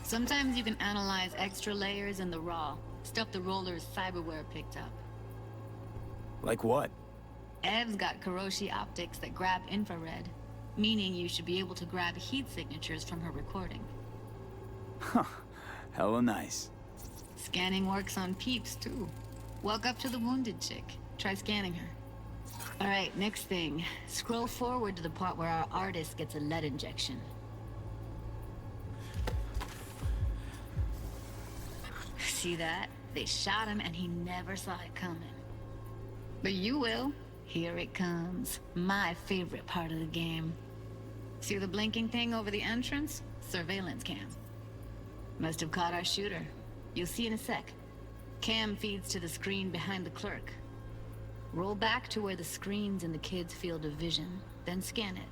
Sometimes you can analyze extra layers in the raw, stuff the roller's cyberware picked up. Like what? Ev's got Kiroshi optics that grab infrared, meaning you should be able to grab heat signatures from her recording. Huh. Hella nice. Scanning works on peeps, too. Walk up to the wounded chick. Try scanning her. Alright, next thing. Scroll forward to the part where our artist gets a lead injection. See that? They shot him and he never saw it coming. But you will. Here it comes. My favorite part of the game. See the blinking thing over the entrance? Surveillance cam. Must have caught our shooter. You'll see in a sec. Cam feeds to the screen behind the clerk. Roll back to where the screen's in the kid's field of vision, then scan it.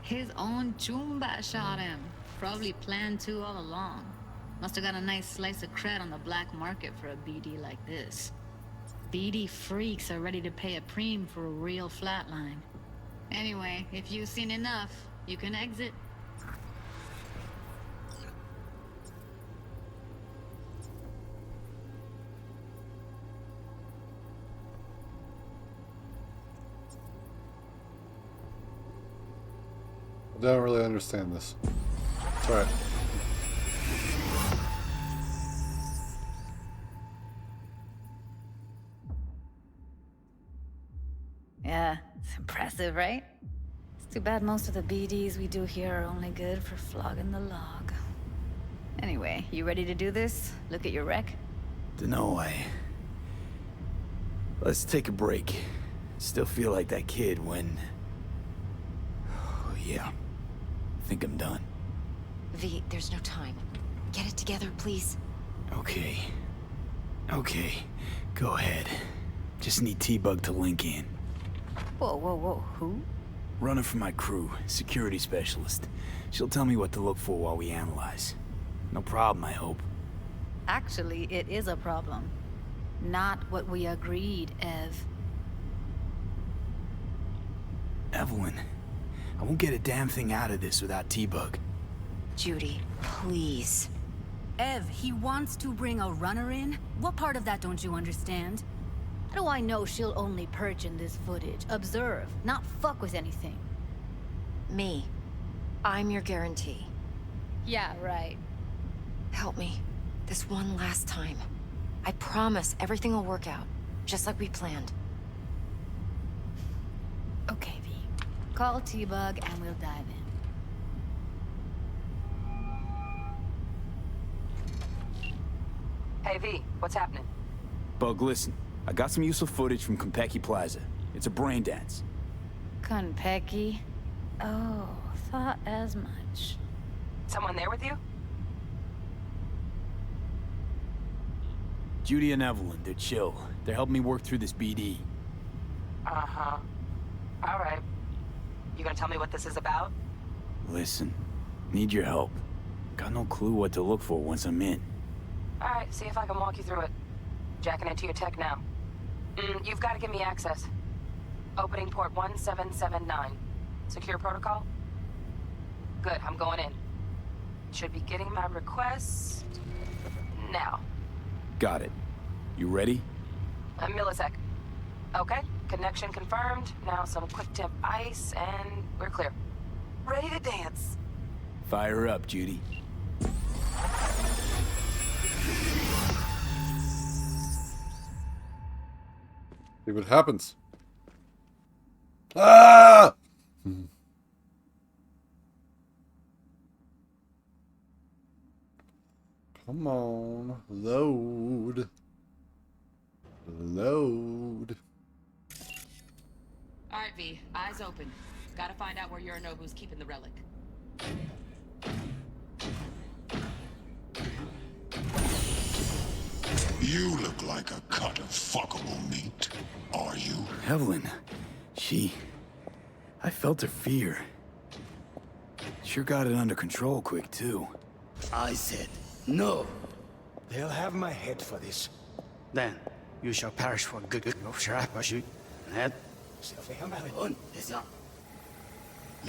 His own Chumba shot him. Probably planned to all along. Must have got a nice slice of cred on the black market for a BD like this. BD freaks are ready to pay a preem for a real flatline. Anyway, if you've seen enough, you can exit. I don't really understand this. It's alright. Yeah, it's impressive, right? It's too bad most of the BDs we do here are only good for flogging the log. Anyway, you ready to do this? Look at your wreck? Dunno, Let's take a break. Still feel like that kid when... Oh, yeah. Think I'm done. V, there's no time. Get it together, please. Okay. Okay. Go ahead. Just need T-Bug to link in. Whoa, whoa, whoa, who? Runner for my crew, security specialist. She'll tell me what to look for while we analyze. No problem, I hope. Actually, it is a problem. Not what we agreed, Ev. Evelyn, I won't get a damn thing out of this without T-Bug. Judy, please. Ev, he wants to bring a runner in? What part of that don't you understand? How do I know she'll only perch in this footage? Observe, not fuck with anything. Me. I'm your guarantee. Yeah, right. Help me. This one last time. I promise everything will work out. Just like we planned. Okay, V. Call T-Bug and we'll dive in. Hey, V, what's happening? Bug, listen. I got some useful footage from Konpeki Plaza. It's a Braindance. Konpeki? Oh, thought as much. Someone there with you? Judy and Evelyn, they're chill. They're helping me work through this BD. Uh-huh. All right. You gonna tell me what this is about? Listen, need your help. Got no clue what to look for once I'm in. All right, see if I can walk you through it. Jacking into your tech now. You've got to give me access. Opening port 1779. Secure protocol? Good, I'm going in. Should be getting my request now. Got it. You ready? A millisec. Okay, connection confirmed. Now some quick temp ice, and we're clear. Ready to dance. Fire up, Judy. See what happens. Ah! Come on, load. Load. All right, V, eyes open. Gotta find out where Yorinobu's keeping the relic. You look like a cut of fuckable meat. Are you? Evelyn, I felt her fear. Sure got it under control quick, too. I said, no. They'll have my head for this. Then, you shall perish for good. Head.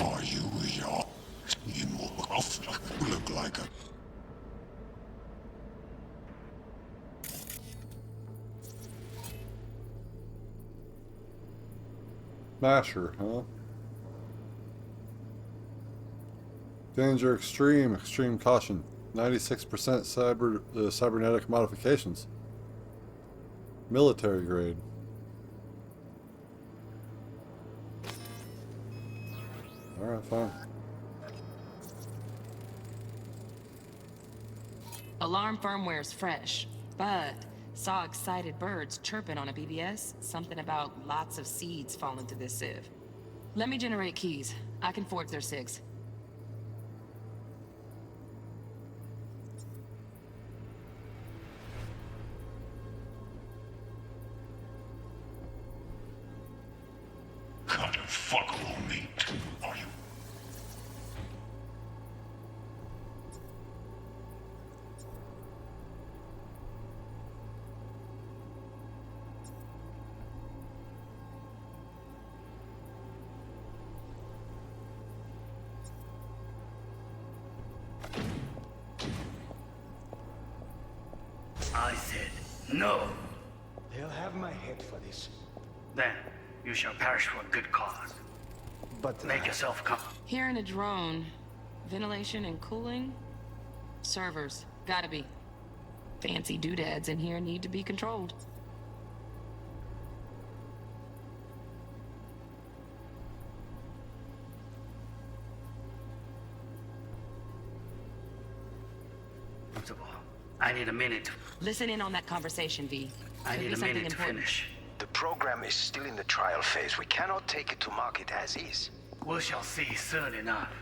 Are you your? You look like a. Masher, huh? Danger extreme, extreme caution. 96% cybernetic modifications. Military grade. Alright, fine. Alarm firmware's fresh, but saw excited birds chirping on a BBS. Something about lots of seeds falling to this sieve. Let me generate keys. I can forge their SIGs. Cut of fuckable meat. Are you? I said, no. They'll have my head for this. Then, you shall perish for a good cause. But make yourself come. Hearing a drone. Ventilation and cooling? Servers. Gotta be. Fancy doodads in here need to be controlled. I need a minute. Listen in on that conversation, V. I Could need be a something minute to important. finish. The program is still in the trial phase. We cannot take it to market as is. We shall see soon enough.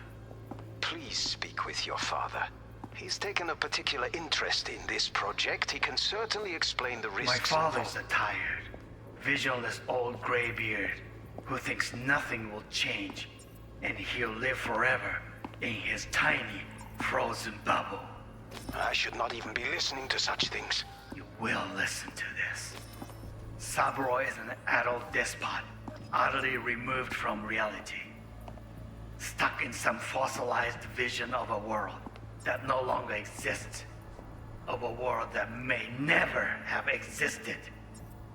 Please speak with your father. He's taken a particular interest in this project. He can certainly explain the risks. My father's a tired, visionless old graybeard who thinks nothing will change, and he'll live forever in his tiny, frozen bubble. I should not even be listening to such things. You will listen to this. Saburo is an adult despot, utterly removed from reality. Stuck in some fossilized vision of a world that no longer exists. Of a world that may never have existed.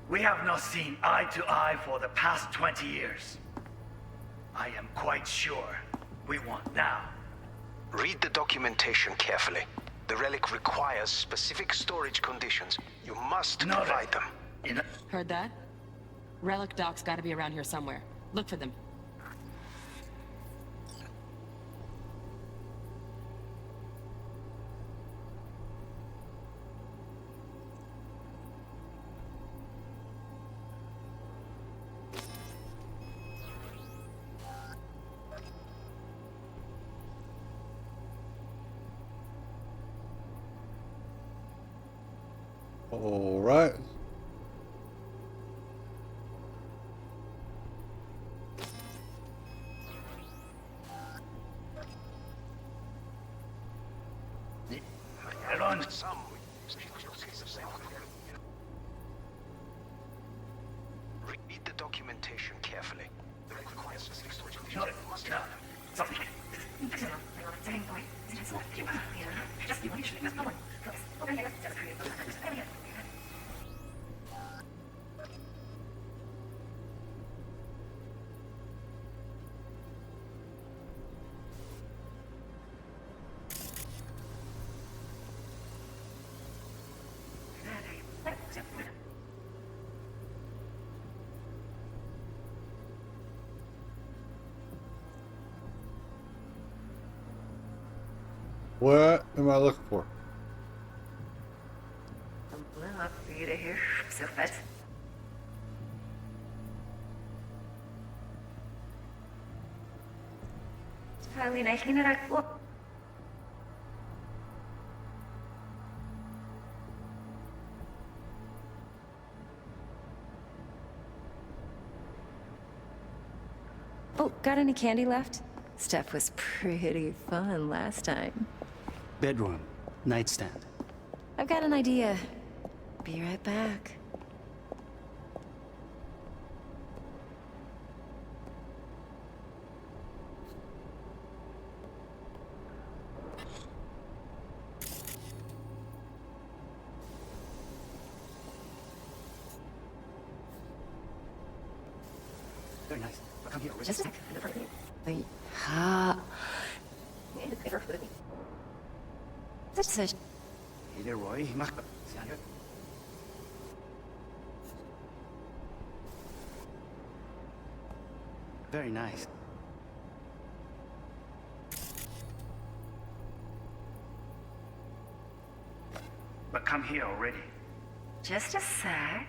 We have not seen eye to eye for the past 20 years. I am quite sure we want now. Read the documentation carefully. The relic requires specific storage conditions. You must provide them. Heard that? Relic docs gotta be around here somewhere. Look for them. All right. Read the documentation carefully. The relic requires specific storage conditions. You must What am I looking for? Oh, got any candy left? Stuff was pretty fun last time. Bedroom. Nightstand. I've got an idea. Be right back. Very nice. Come here. Just a sec. Just a... Hey there, Roy. Very nice. But come here already. Just a sec.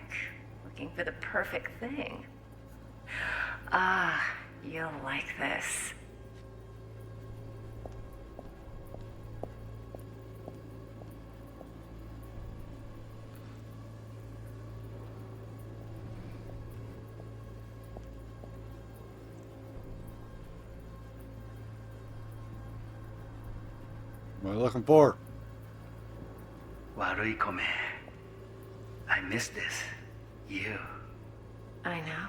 Looking for the perfect thing. Ah, you'll like this. What am I looking for? Warui Kome. I miss this. You. I know.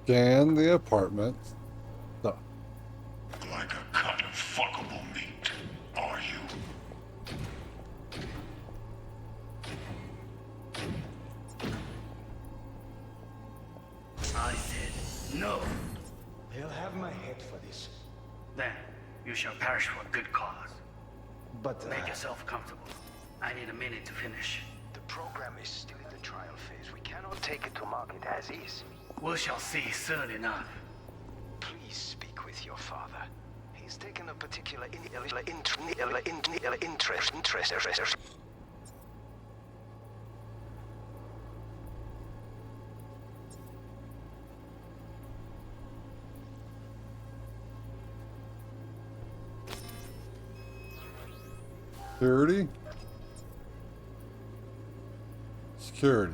Scan the apartment. So. Like a cut of fuckable meat, are you? I said no. They'll have my head for this. Then you shall perish for a good cause. But make yourself comfortable. I need a minute to finish. The program is still in the trial phase. We cannot take it to market as is. We shall see soon enough. Please speak with your father. He's taken a particular interest. Security? Security.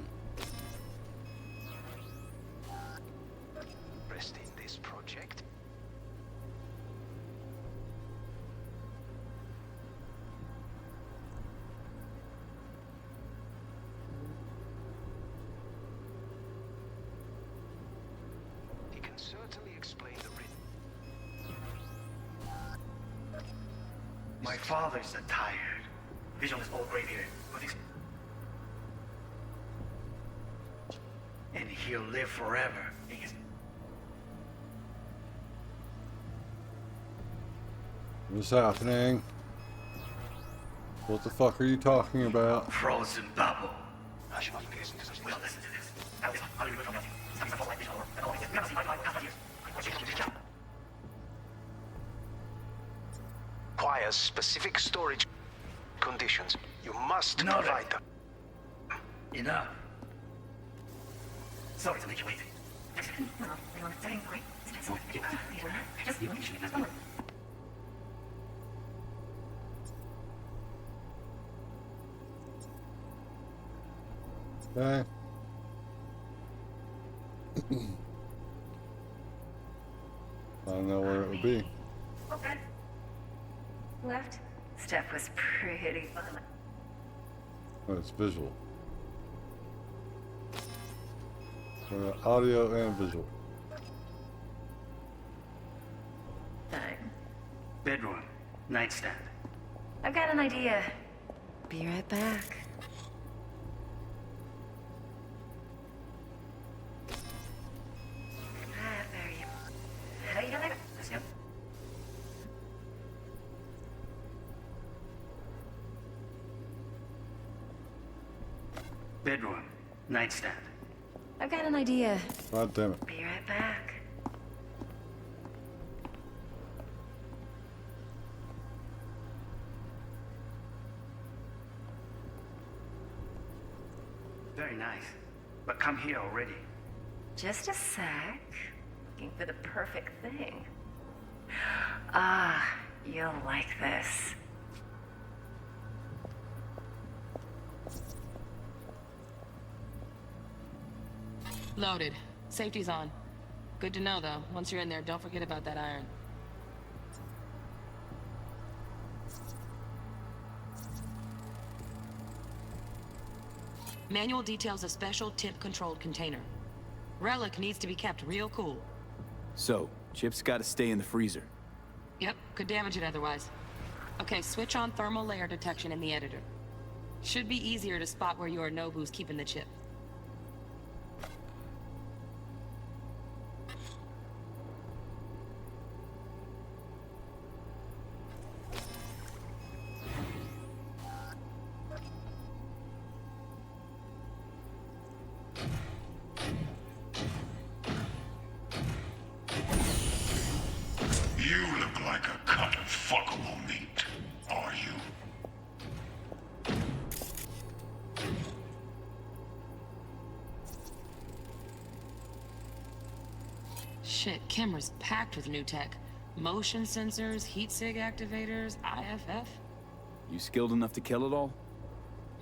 Rest in this project. He can certainly explain the My father's tired. Vision is all great here. And he'll live forever. What's happening? What the fuck are you talking about? Frozen bubble. Well, listen to this. requires specific storage conditions. You must provide them. Enough. Sorry to make you wait. Okay. I don't know where it would be. Okay. Left step was pretty fun. Oh, it's visual. Audio and visual. Time. Bedroom. Nightstand. I've got an idea. Be right back. Bedroom. Nightstand. I've got an idea. God damn it. Be right back. Very nice. But come here already. Just a sec. Looking for the perfect thing. Ah, you'll like this. Loaded. Safety's on. Good to know, though. Once you're in there, don't forget about that iron. Manual details a special tip-controlled container. Relic needs to be kept real cool. So, Chip's gotta stay in the freezer. Yep, could damage it otherwise. Okay, switch on thermal layer detection in the editor. Should be easier to spot where Yorinobu's keeping the chip. You look like a cut of fuckable meat, are you? Shit, camera's packed with new tech. Motion sensors, heat sig activators, IFF. You skilled enough to kill it all?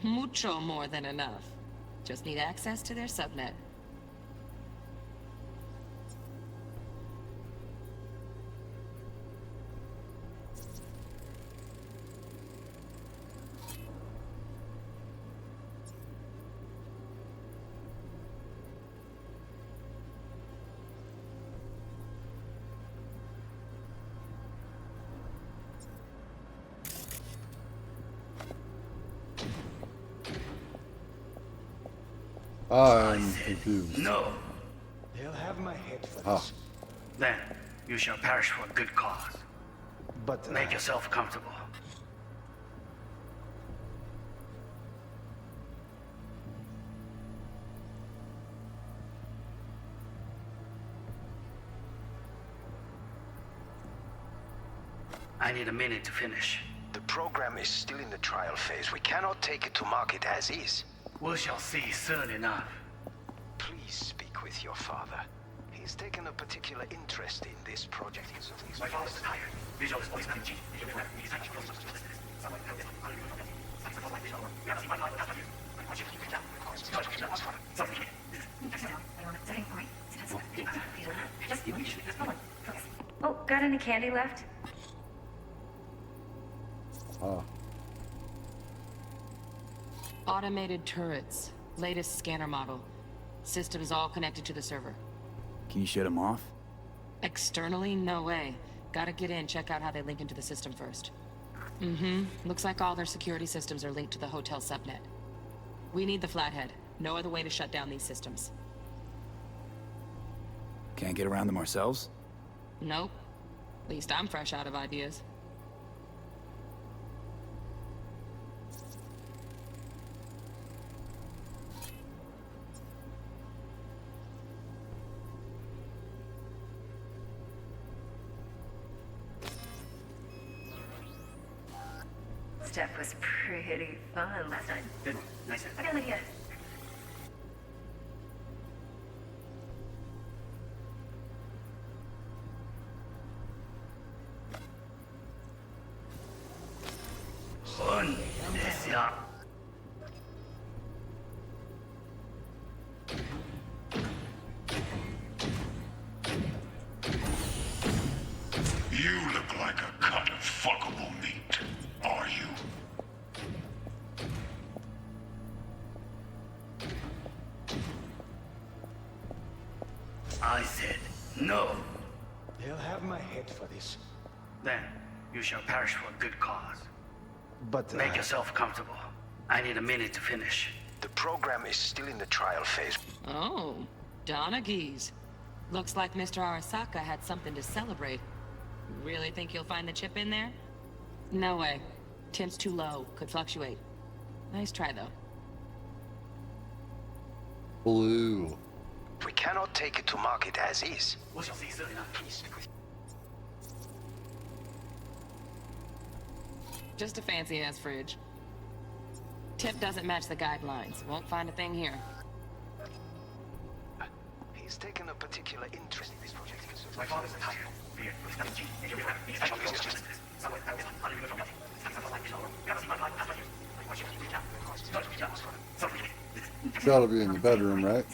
Mucho more than enough. Just need access to their subnet. I'm confused. No. They'll have my head for Ah. this. Then you shall perish for a good cause. But make yourself comfortable. I need a minute to finish. The program is still in the trial phase. We cannot take it to market as is. We shall see soon enough. Please speak with your father. He's taken a particular interest in this project. My father's tired. Visual is always managing. Oh, got any candy left? Oh. Automated turrets. Latest scanner model. Systems all connected to the server. Can you shut them off? Externally, no way. Gotta get in, check out how they link into the system first. Mm-hmm. Looks like all their security systems are linked to the hotel subnet. We need the Flathead. No other way to shut down these systems. Can't get around them ourselves? Nope. At least I'm fresh out of ideas. Stuff was pretty fun last time. Good. Nice. I got an idea. Fun. This, yeah. You look like a cut of fuckable meat. Are you? I said no. They'll have my head for this. Then you shall perish for a good cause. But Make yourself comfortable. I need a minute to finish. The program is still in the trial phase. Oh, Donaghy's. Looks like Mr. Arasaka had something to celebrate. Really think you'll find the chip in there? No way. Temp's too low. Could fluctuate. Nice try, though. Blue. We cannot take it to market as is. We shall see soon enough. Please. Just a fancy-ass fridge. Tip doesn't match the guidelines. Won't find a thing here. He's taken a particular interest in this project. My father's a tiger. Fear, strategy, and you have these special justice. Someone has been under your nothing. Gotta be in the bedroom, right?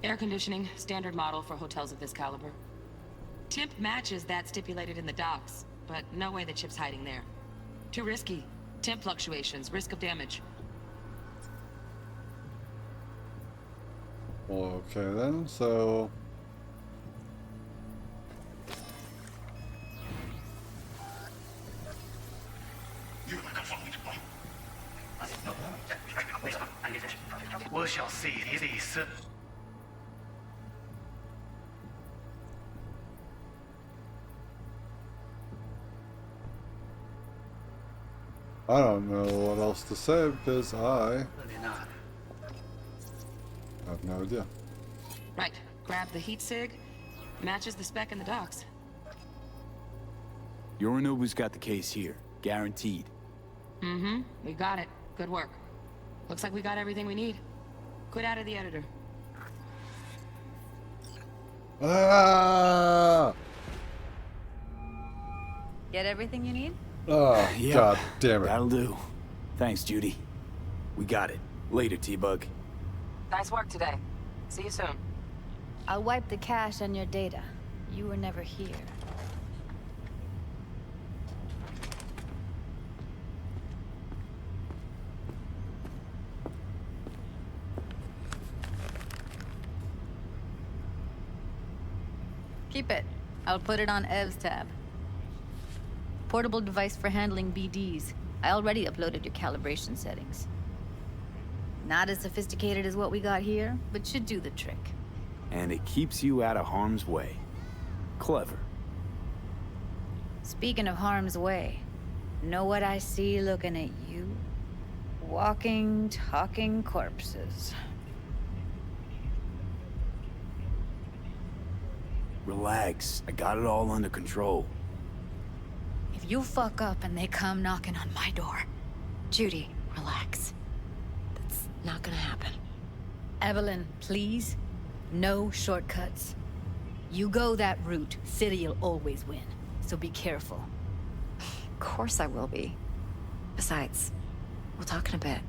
Air conditioning, standard model for hotels of this caliber. Temp matches that stipulated in the docs, but no way the chip's hiding there. Too risky. Temp fluctuations, risk of damage. Okay then, so... We shall see. I don't know what else to say because I have no idea. Right. Grab the heat sig. Matches the spec in the docs. Yorinobu's got the case here. Guaranteed. Mm-hmm. We got it. Good work. Looks like we got everything we need. Quit out of the editor. Ah! Get everything you need? Oh, yeah. God damn it. That'll do. Thanks, Judy. We got it. Later, T-Bug. Nice work today. See you soon. I'll wipe the cache on your data. You were never here. Keep it. I'll put it on Ev's tab. Portable device for handling BDs. I already uploaded your calibration settings. Not as sophisticated as what we got here, but should do the trick. And it keeps you out of harm's way. Clever. Speaking of harm's way, know what I see looking at you? Walking, talking corpses. Relax. I got it all under control. If you fuck up and they come knocking on my door... Judy, relax. That's not gonna happen. Evelyn, please. No shortcuts. You go that route, City'll always win. So be careful. Of course I will be. Besides, we'll talk in a bit.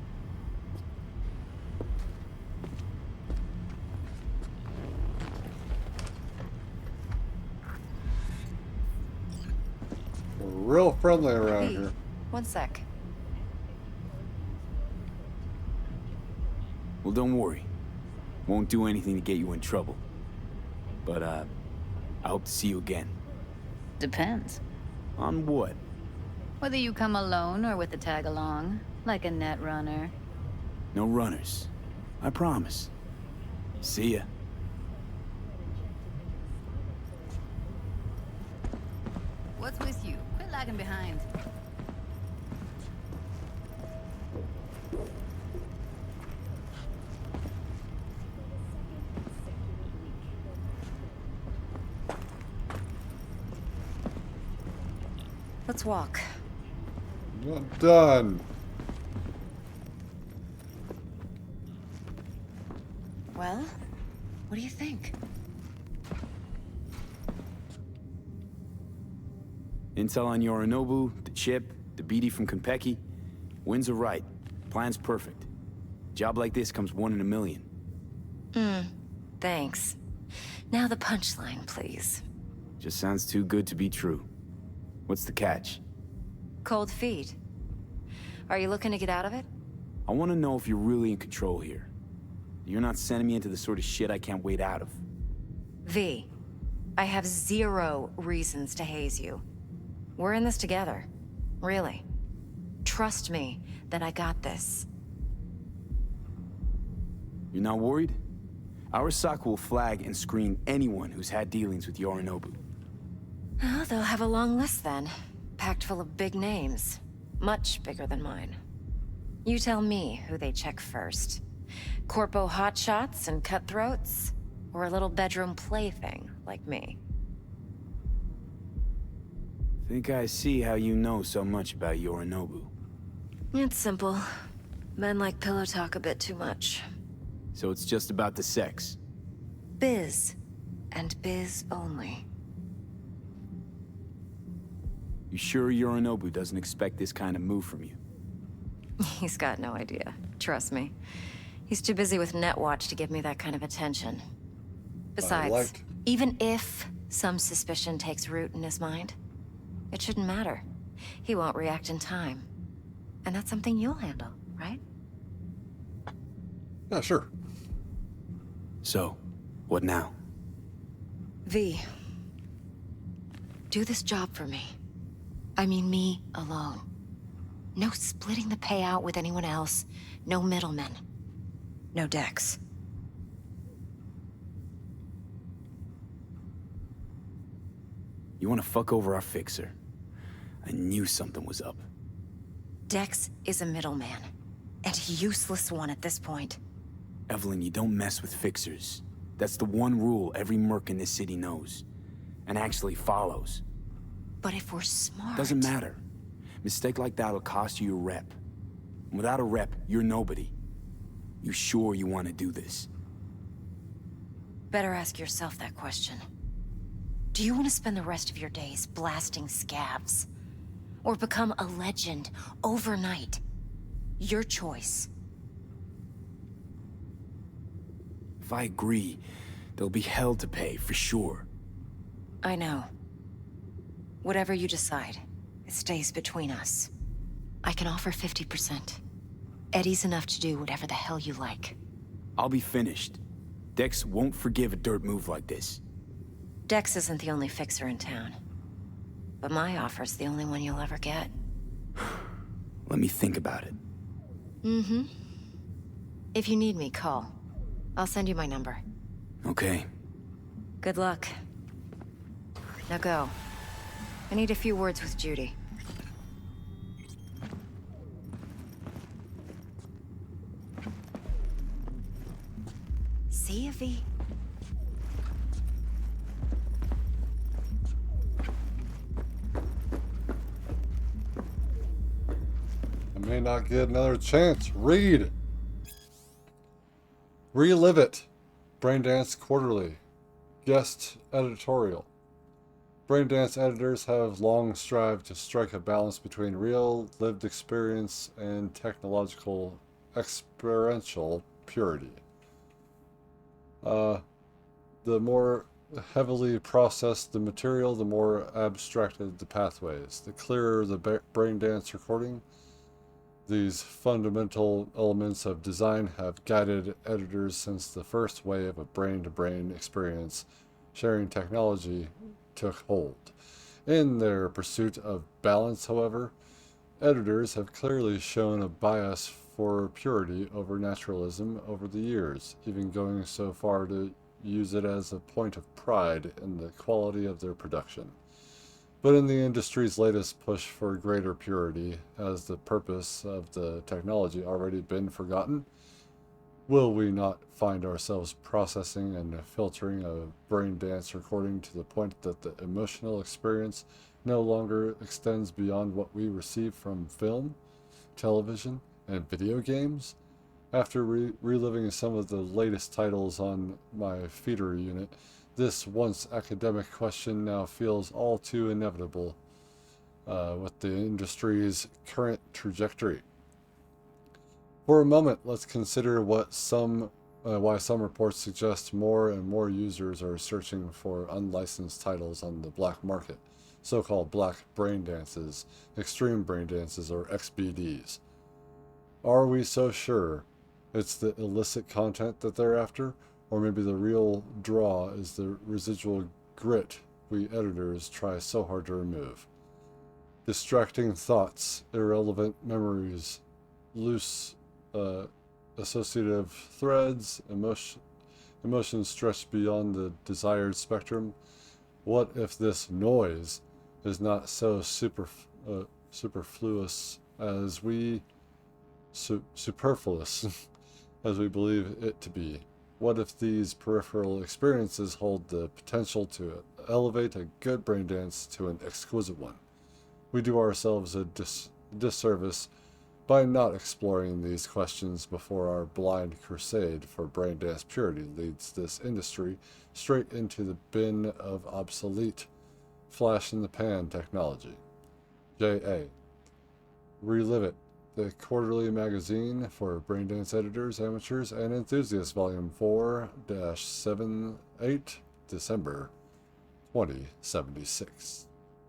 We're real friendly around here. One sec. Well, don't worry. Won't do anything to get you in trouble. But, I hope to see you again. Depends. On what? Whether you come alone or with a tag-along, like a net runner. No runners. I promise. See ya. What's with you? Quit lagging behind. Let's walk. Not done. Well, what do you think? Intel on Yorinobu, the chip, the BD from Konpeki. Winds are right. Plan's perfect. Job like this comes 1 in a million. Thanks. Now the punchline, please. Just sounds too good to be true. What's the catch? Cold feet. Are you looking to get out of it? I want to know if you're really in control here. You're not sending me into the sort of shit I can't wait out of. V, I have 0 reasons to haze you. We're in this together. Really. Trust me that I got this. You're not worried? Arasaka will flag and screen anyone who's had dealings with Yorinobu. Oh, they'll have a long list then. Packed full of big names. Much bigger than mine. You tell me who they check first. Corpo hotshots and cutthroats? Or a little bedroom plaything like me? Think I see how you know so much about Yorinobu. It's simple. Men like pillow talk a bit too much. So it's just about the sex? Biz. And biz only. You sure Yorinobu doesn't expect this kind of move from you? He's got no idea. Trust me. He's too busy with Netwatch to give me that kind of attention. Besides, even if some suspicion takes root in his mind, it shouldn't matter. He won't react in time. And that's something you'll handle, right? Yeah, sure. So, what now? V. Do this job for me. I mean me alone. No splitting the payout with anyone else. No middlemen. No Dex. You want to fuck over our fixer? I knew something was up. Dex is a middleman. And a useless one at this point. Evelyn, you don't mess with fixers. That's the one rule every merc in this city knows. And actually follows. But if we're smart... Doesn't matter. Mistake like that'll cost you your rep. And without a rep, you're nobody. You sure you want to do this? Better ask yourself that question. Do you want to spend the rest of your days blasting scabs? Or become a legend overnight? Your choice. If I agree, there'll be hell to pay, for sure. I know. Whatever you decide, it stays between us. I can offer 50%. Eddie's enough to do whatever the hell you like. I'll be finished. Dex won't forgive a dirt move like this. Dex isn't the only fixer in town. But my offer's the only one you'll ever get. Let me think about it. Mm-hmm. If you need me, call. I'll send you my number. Okay. Good luck. Now go. I need a few words with Judy. See if he... I may not get another chance. Read. Relive it. Braindance Quarterly. Guest editorial. Braindance editors have long strived to strike a balance between real, lived experience and technological, experiential purity. The more heavily processed the material, the more abstracted the pathways. The clearer the Braindance recording, these fundamental elements of design have guided editors since the first wave of brain-to-brain experience sharing technology took hold. In their pursuit of balance, however, editors have clearly shown a bias for purity over naturalism over the years, even going so far to use it as a point of pride in the quality of their production. But in the industry's latest push for greater purity, has the purpose of the technology already been forgotten? Will we not find ourselves processing and filtering a Braindance recording to the point that the emotional experience no longer extends beyond what we receive from film, television, and video games? After reliving some of the latest titles on my feeder unit, this once academic question now feels all too inevitable with the industry's current trajectory. For a moment, let's consider why some reports suggest more and more users are searching for unlicensed titles on the black market, so-called black braindances, extreme braindances, or XBDs. Are we so sure it's the illicit content that they're after? Or maybe the real draw is the residual grit we editors try so hard to remove. Distracting thoughts, irrelevant memories, loose associative threads, emotions stretched beyond the desired spectrum. What if this noise is not so superfluous as we superfluous as we believe it to be? What if these peripheral experiences hold the potential to elevate a good braindance to an exquisite one? We do ourselves a disservice by not exploring these questions before our blind crusade for braindance purity leads this industry straight into the bin of obsolete, flash-in-the-pan technology. J.A. Relive It, the quarterly magazine for braindance editors, amateurs, and enthusiasts, Volume 4-78, December 2076.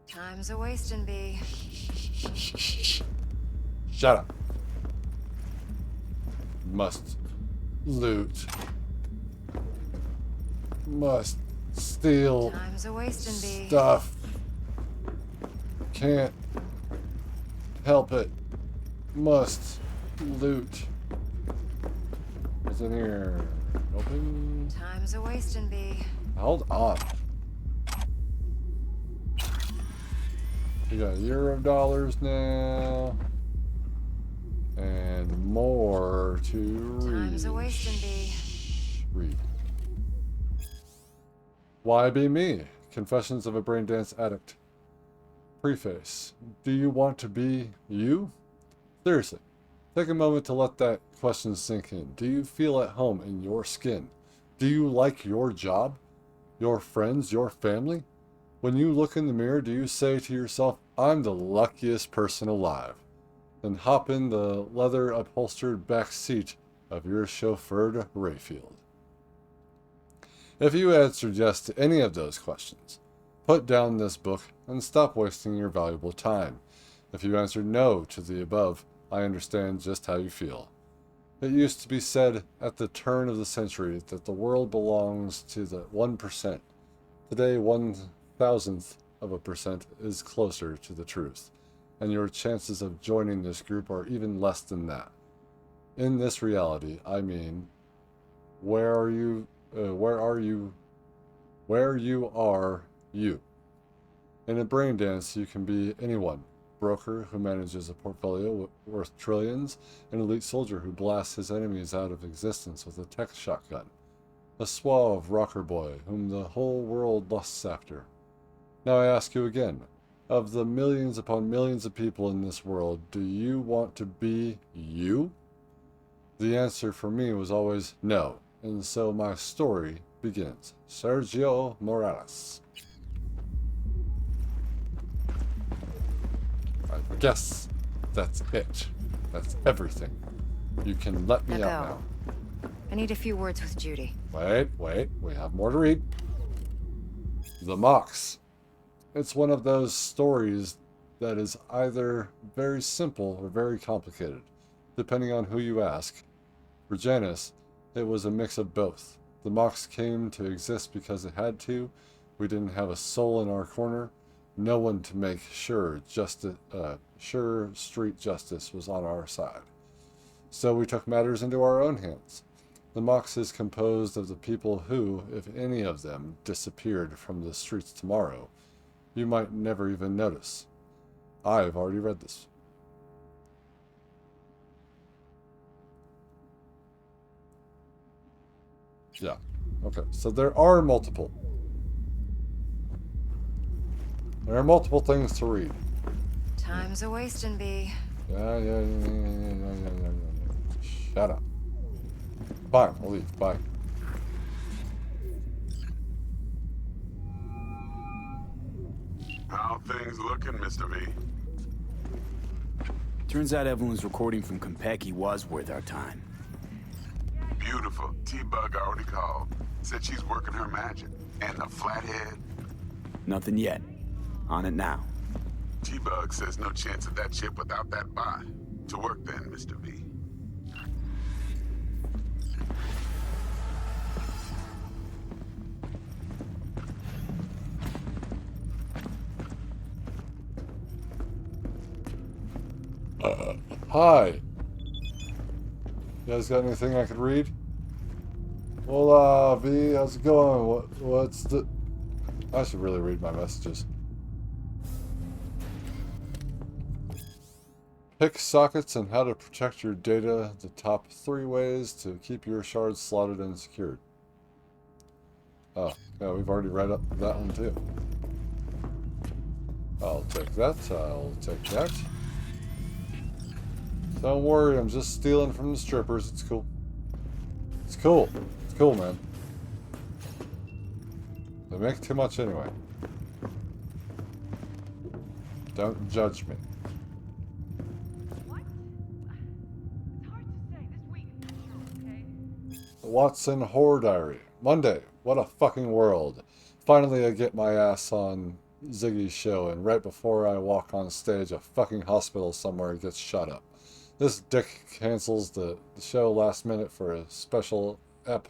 Time's a wasting, B. Shut up. Must loot. Must steal Time's a wasting, B. stuff. Can't help it. Must loot. What's in here? Open. Time's a wasting, B. Hold on. We got a year of dollars now. And more to read. Time's a wasting, B. Read. Why be me? Confessions of a Braindance Addict. Preface. Do you want to be you? Seriously, take a moment to let that question sink in. Do you feel at home in your skin? Do you like your job? Your friends? Your family? When you look in the mirror, do you say to yourself, I'm the luckiest person alive? Then hop in the leather upholstered back seat of your chauffeured Rayfield. If you answered yes to any of those questions, put down this book and stop wasting your valuable time. If you answered no to the above, I understand just how you feel. It used to be said at the turn of the century that the world belongs to the 1%. Today, 1,000% is closer to the truth, and your chances of joining this group are even less than that. In this reality, I mean, where are you where you are you. In a Braindance, you can be anyone. Broker who manages a portfolio worth trillions, an elite soldier who blasts his enemies out of existence with a tech shotgun, a suave rocker boy whom the whole world lusts after. Now I ask you again, of the millions upon millions of people in this world, do you want to be you? The answer for me was always no, and so my story begins. Sergio Morales. I guess that's it. That's everything. You can let me out now. I need a few words with Judy. Wait, we have more to read. The Mox. It's one of those stories that is either very simple or very complicated, depending on who you ask. For Janice, it was a mix of both. The Mox came to exist because it had to. We didn't have a soul in our corner. No one to make sure street justice was on our side. So we took matters into our own hands. The Mox is composed of the people who, if any of them, disappeared from the streets tomorrow, you might never even notice. I've already read this. Yeah. Okay. So there are multiple. There are multiple things to read. Time's a wasting, B. Yeah. Shut up. Bye. I'll leave. Bye. How things looking, Mr. V? Turns out Evelyn's recording from Konpeki was worth our time. Beautiful. T-Bug already called. Said she's working her magic. And the flathead? Nothing yet. On it now. T-Bug says no chance of that chip without that buy. To work then, Mr. V. Hi. You guys got anything I could read? Hola, V. How's it going? What's the... I should really read my messages. Pick sockets and how to protect your data. The top 3 ways to keep your shards slotted and secured. Oh, yeah, we've already read up that one too. I'll take that. I'll take that. Don't worry, I'm just stealing from the strippers. It's cool. It's cool. It's cool, man. They make too much anyway. Don't judge me. Watson Horror Diary. Monday. What a fucking world. Finally I get my ass on Ziggy's show, and right before I walk on stage, a fucking hospital somewhere gets shot up. This dick cancels the show last minute for a special ep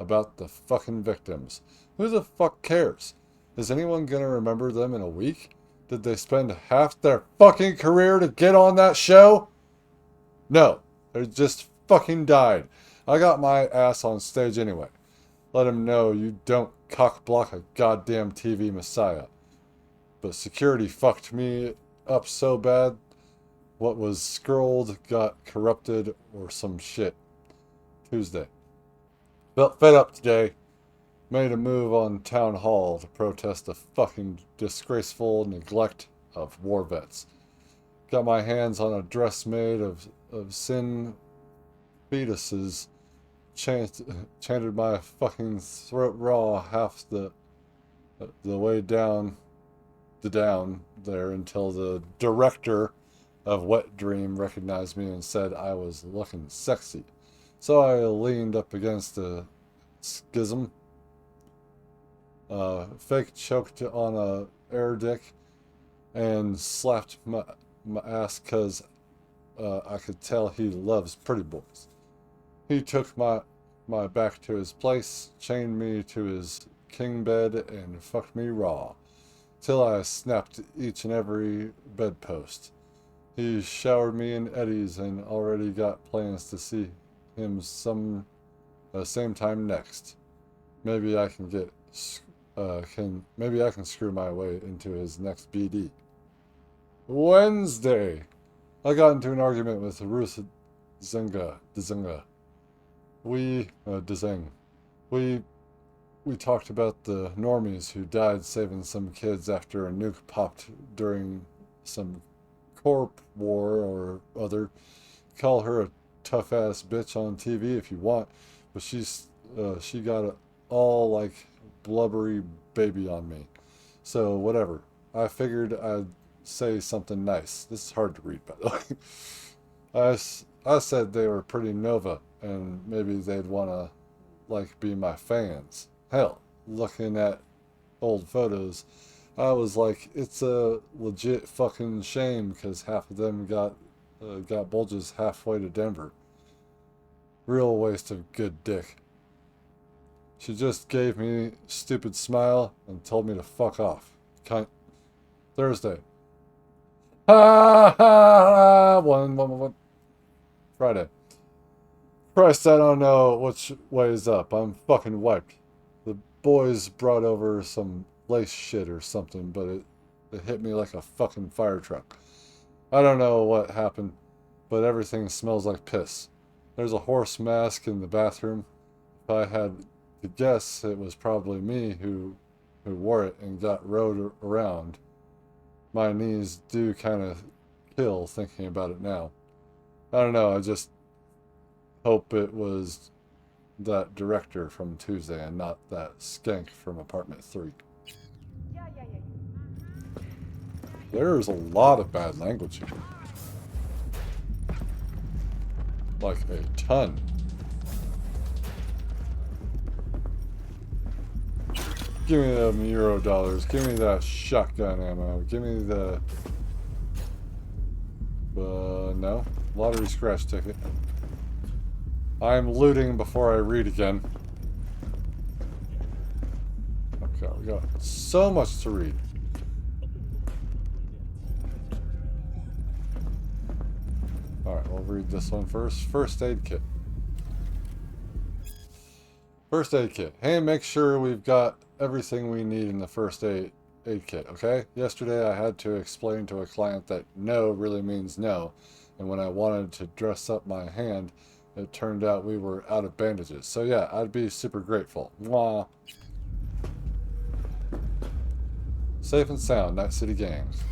about the fucking victims. Who the fuck cares? Is anyone gonna remember them in a week? Did they spend half their fucking career to get on that show? No. They just fucking died. I got my ass on stage anyway. Let him know you don't cock-block a goddamn TV messiah. But security fucked me up so bad, what was scrolled got corrupted or some shit. Tuesday. Felt fed up today. Made a move on town hall to protest the fucking disgraceful neglect of war vets. Got my hands on a dress made of sin fetuses. Chanted my fucking throat raw half the way down there until the director of Wet Dream recognized me and said I was looking sexy. So I leaned up against the schism, fake choked on a air dick, and slapped my ass because I could tell he loves pretty boys. He took my back to his place, chained me to his king bed, and fucked me raw, till I snapped each and every bedpost. He showered me in eddies and already got plans to see him same time next. Maybe I can get maybe I can screw my way into his next BD. Wednesday, I got into an argument with Ruth Dzunga. We talked about the normies who died saving some kids after a nuke popped during some corp war or other. Call her a tough ass bitch on TV if you want, but she got a all like blubbery baby on me. So whatever. I figured I'd say something nice. This is hard to read, by the way. I said they were pretty nova and maybe they'd want to like be my fans. Hell, looking at old photos, I was like, it's a legit fucking shame because half of them got bulges halfway to Denver. Real waste of good dick. She just gave me a stupid smile and told me to fuck off. Cunt. Thursday. Ha ha ha! One. Friday. Christ, I don't know which way is up. I'm fucking wiped. The boys brought over some lace shit or something, but it hit me like a fucking fire truck. I don't know what happened, but everything smells like piss. There's a horse mask in the bathroom. If I had to guess, it was probably me who wore it and got rode around. My knees do kind of kill thinking about it now. I don't know, I just hope it was that director from Tuesday and not that skank from apartment 3. There's a lot of bad language here. Like a ton. Give me them euro dollars. Give me that shotgun ammo. Give me the... no. Lottery scratch ticket. I'm looting before I read again. Okay, we got so much to read. Alright, we'll read this one first. First aid kit. First aid kit. Hey, make sure we've got everything we need in the first aid kit, okay? Yesterday I had to explain to a client that no really means no, and when I wanted to dress up my hand, it turned out we were out of bandages. So yeah, I'd be super grateful. Mwah. Safe and sound, Night City Gangs.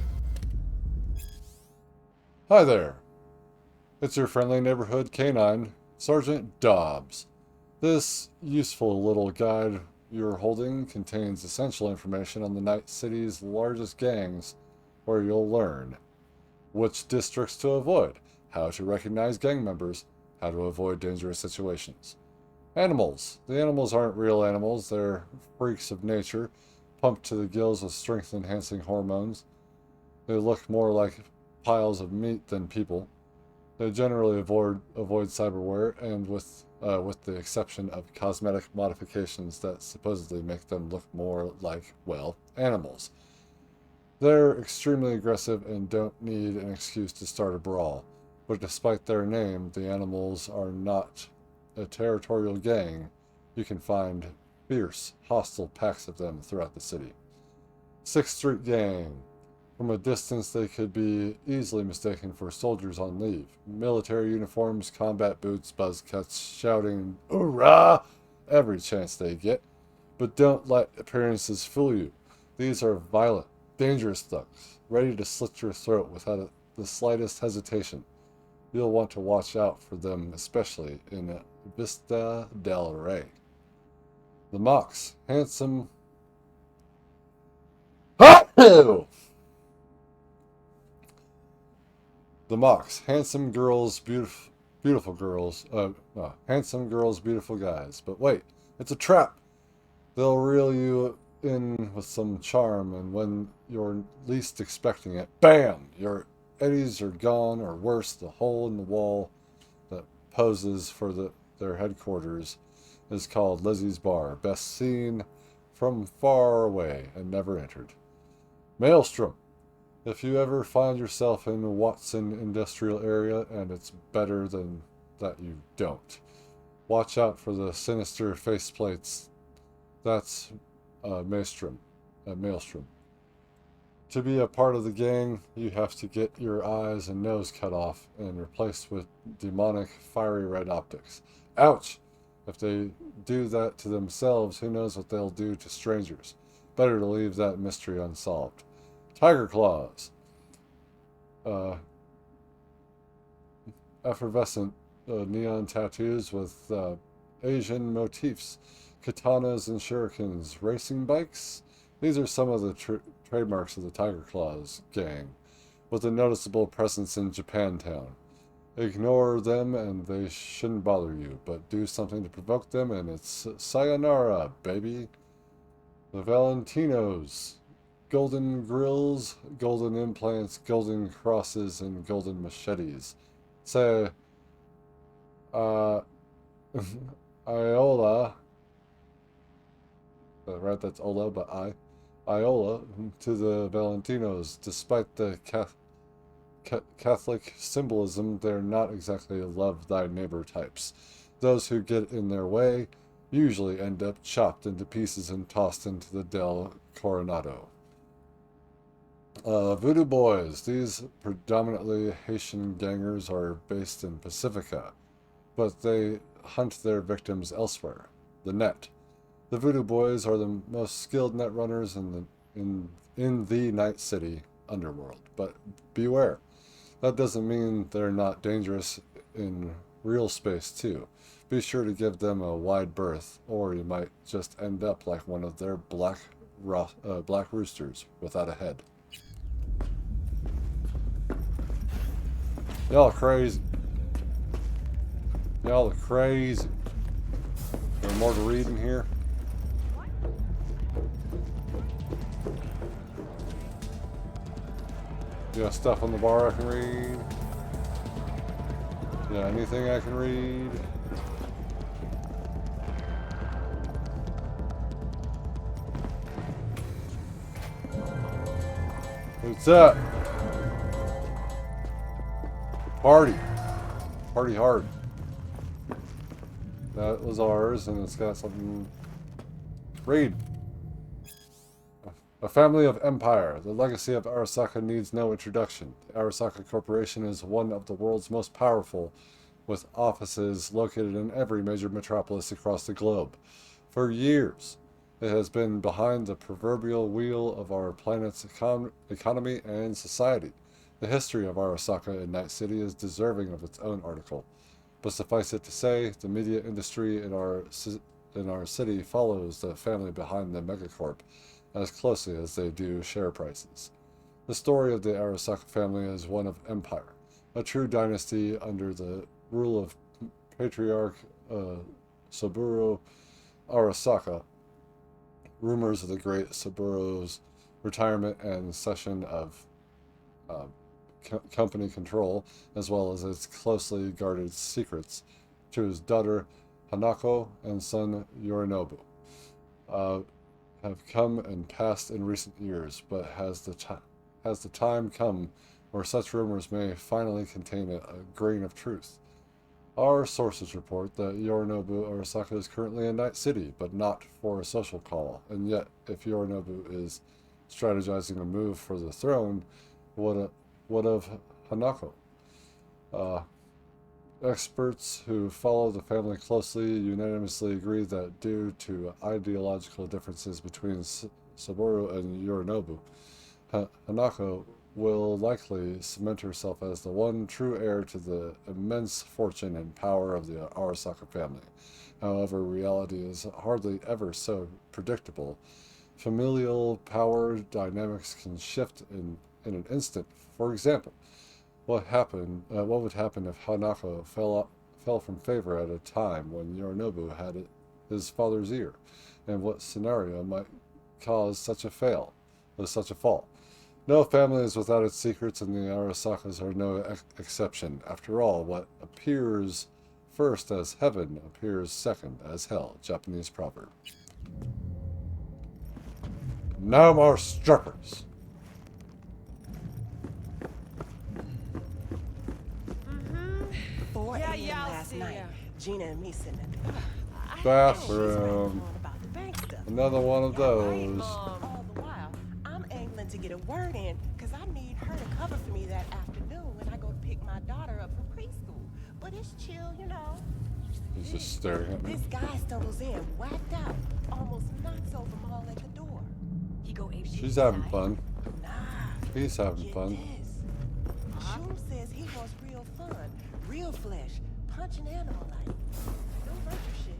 Hi there. It's your friendly neighborhood canine, Sergeant Dobbs. This useful little guide you're holding contains essential information on the Night City's largest gangs, where you'll learn which districts to avoid, how to recognize gang members, how to avoid dangerous situations. Animals. The animals aren't real animals, they're freaks of nature, pumped to the gills with strength-enhancing hormones. They look more like piles of meat than people. They generally avoid cyberware, and with the exception of cosmetic modifications that supposedly make them look more like, well, animals. They're extremely aggressive and don't need an excuse to start a brawl. But despite their name, the animals are not a territorial gang. You can find fierce, hostile packs of them throughout the city. 6th Street Gang. From a distance, they could be easily mistaken for soldiers on leave. Military uniforms, combat boots, buzz cuts, shouting, "Hoorah!" every chance they get. But don't let appearances fool you. These are violent, dangerous thugs, ready to slit your throat without the slightest hesitation. You'll want to watch out for them, especially in Vista del Rey. The Mox, handsome... The Mox, handsome girls, beautiful girls, handsome girls, beautiful guys. But wait, it's a trap. They'll reel you in with some charm, and when you're least expecting it, bam! Your eddies are gone, or worse, the hole in the wall that poses for their headquarters is called Lizzie's Bar, best seen from far away and never entered. Maelstrom. If you ever find yourself in the Watson industrial area, and it's better than that you don't, watch out for the sinister faceplates. That's Maelstrom. To be a part of the gang, you have to get your eyes and nose cut off and replaced with demonic, fiery red optics. Ouch! If they do that to themselves, who knows what they'll do to strangers. Better to leave that mystery unsolved. Tiger claws. Effervescent neon tattoos with Asian motifs. Katanas and shurikens. Racing bikes. These are some of the trademarks of the Tiger Claws gang, with a noticeable presence in Japantown. Ignore them and they shouldn't bother you, but do something to provoke them and it's sayonara, baby. The Valentinos. Golden grills, golden implants, golden crosses, and golden machetes. Say, Iola. Right, that's Ola, but Iola to the Valentinos. Despite the Catholic symbolism, they're not exactly love thy neighbor types. Those who get in their way usually end up chopped into pieces and tossed into the Del Coronado. Voodoo Boys. These predominantly Haitian gangers are based in Pacifica, but they hunt their victims elsewhere. The net. The Voodoo Boys are the most skilled net runners in the Night City underworld, but beware. That doesn't mean they're not dangerous in real space too. Be sure to give them a wide berth, or you might just end up like one of their black roosters without a head. Y'all are crazy. Y'all are crazy. Is there more to read in here? Yeah, stuff on the bar I can read. Yeah, anything I can read. What's up? Party. Party hard. That was ours, and it's got something. Read. A family of empire. The legacy of Arasaka needs no introduction. The Arasaka Corporation is one of the world's most powerful, with offices located in every major metropolis across the globe. For years, it has been behind the proverbial wheel of our planet's economy and society. The history of Arasaka in Night City is deserving of its own article. But suffice it to say, the media industry in our city follows the family behind the megacorp as closely as they do share prices. The story of the Arasaka family is one of empire, a true dynasty under the rule of Patriarch Saburo Arasaka. Rumors of the great Saburo's retirement and cession of company control, as well as its closely guarded secrets to his daughter Hanako and son Yorinobu, have come and passed in recent years, but has the time come where such rumors may finally contain a grain of truth? Our sources report that Yorinobu Arasaka is currently in Night City, but not for a social call, and yet if Yorinobu is strategizing a move for the throne, what of Hanako? Experts who follow the family closely unanimously agree that due to ideological differences between Saburo and Yorinobu, Hanako will likely cement herself as the one true heir to the immense fortune and power of the Arasaka family. However, reality is hardly ever so predictable. Familial power dynamics can shift in an instant. For example, what would happen if Hanako fell from favor at a time when Yorinobu had his father's ear, and what scenario might cause such a fall? No family is without its secrets, and the Arasakas are no exception. After all, what appears first as heaven appears second as hell. Japanese proverb. No more strippers. Last night, Gina and me sitting at the bathroom. Another one of those. All the while, I'm angling to get a word in because I need her to cover for me that afternoon when I go pick my daughter up from preschool. But it's chill, you know. He's just staring at me. This guy stumbles in, whacked out, almost knocks over Maul at the door. He go ape shit. She's having fun. He's having fun. Shum says he wants real fun, real flesh, punch an animal like. No virtue shit.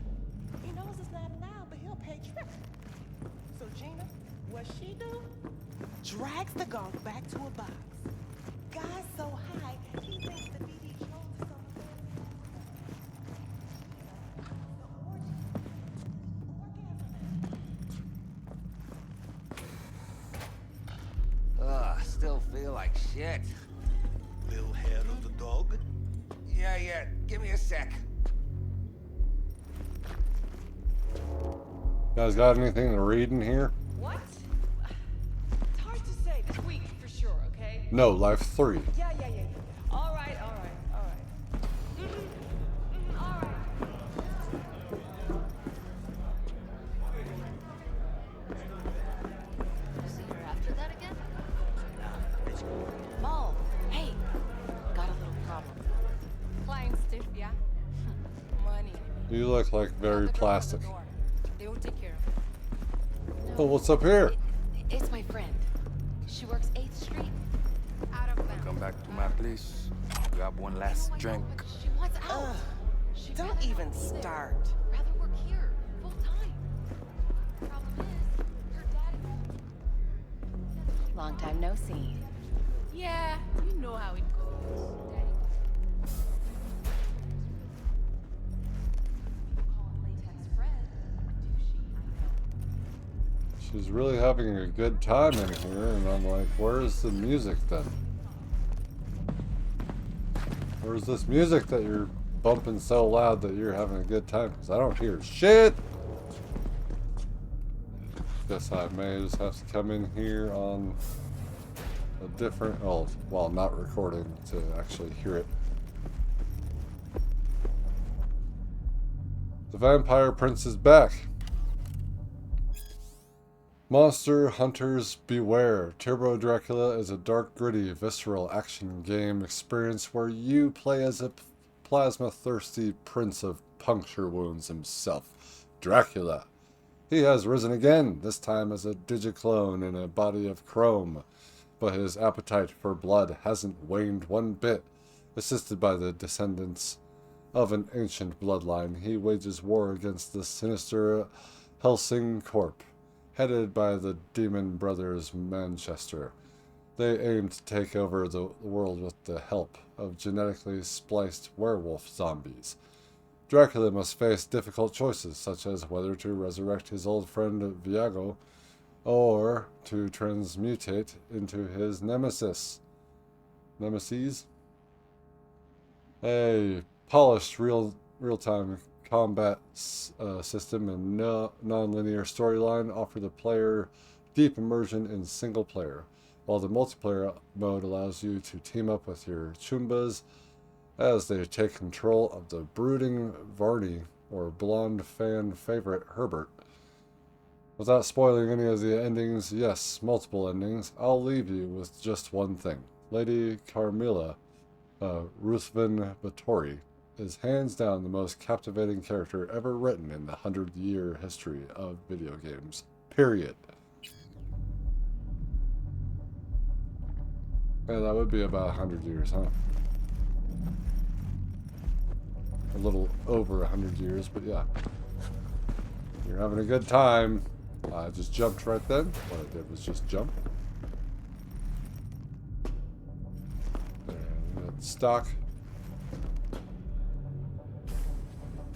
He knows it's not allowed, but he'll pay triple. So Gina, what she do? Drags the gonk back to a box. Guy's so high, he thinks the BD chose some. Still feel like shit. Little hair of the dog? Yeah. Give me a sec. You guys got anything to read in here? What? It's hard to say this week for sure, okay? No, Life 3. Yeah. All right. See her after that again? Maul, hey, got a little problem. Playing stiff, yeah? Money. You look like very plastic. They will take care of it. Oh, what's up here? It's my friend. She works 8th Street. Out of bounds. Come back to my place. Grab one last drink. She wants out. Don't even start. Rather work here, full time. Problem is, her daddy. Long time no see. Yeah, you know how it goes. She's really having a good time in here, and I'm like, where's the music then? Where's this music that you're bumping so loud that you're having a good time? Because I don't hear shit! Guess I may just have to come in here on a different, oh, well, not recording to actually hear it. The Vampire Prince is back. Monster Hunters Beware. Turbo Dracula is a dark, gritty, visceral action game experience where you play as a plasma-thirsty prince of puncture wounds himself, Dracula. He has risen again, this time as a digiclone in a body of chrome, but his appetite for blood hasn't waned one bit. Assisted by the descendants of an ancient bloodline, he wages war against the sinister Helsing Corp, headed by the Demon Brothers Manchester. They aim to take over the world with the help of genetically spliced werewolf zombies. Dracula must face difficult choices, such as whether to resurrect his old friend Viago, or to transmutate into his nemesis. A polished real-time combat system and non-linear storyline offer the player deep immersion in single player, while the multiplayer mode allows you to team up with your Chumbas as they take control of the brooding Varney or blonde fan favorite Herbert. Without spoiling any of the endings, yes, multiple endings, I'll leave you with just one thing. Lady Carmilla, Ruthven Bathory, is hands down the most captivating character ever written in the 100-year history of video games. Period. Yeah, that would be about 100 years, huh? A little over 100 years, but yeah. You're having a good time. I just jumped right then. What I did was just jump. And stock.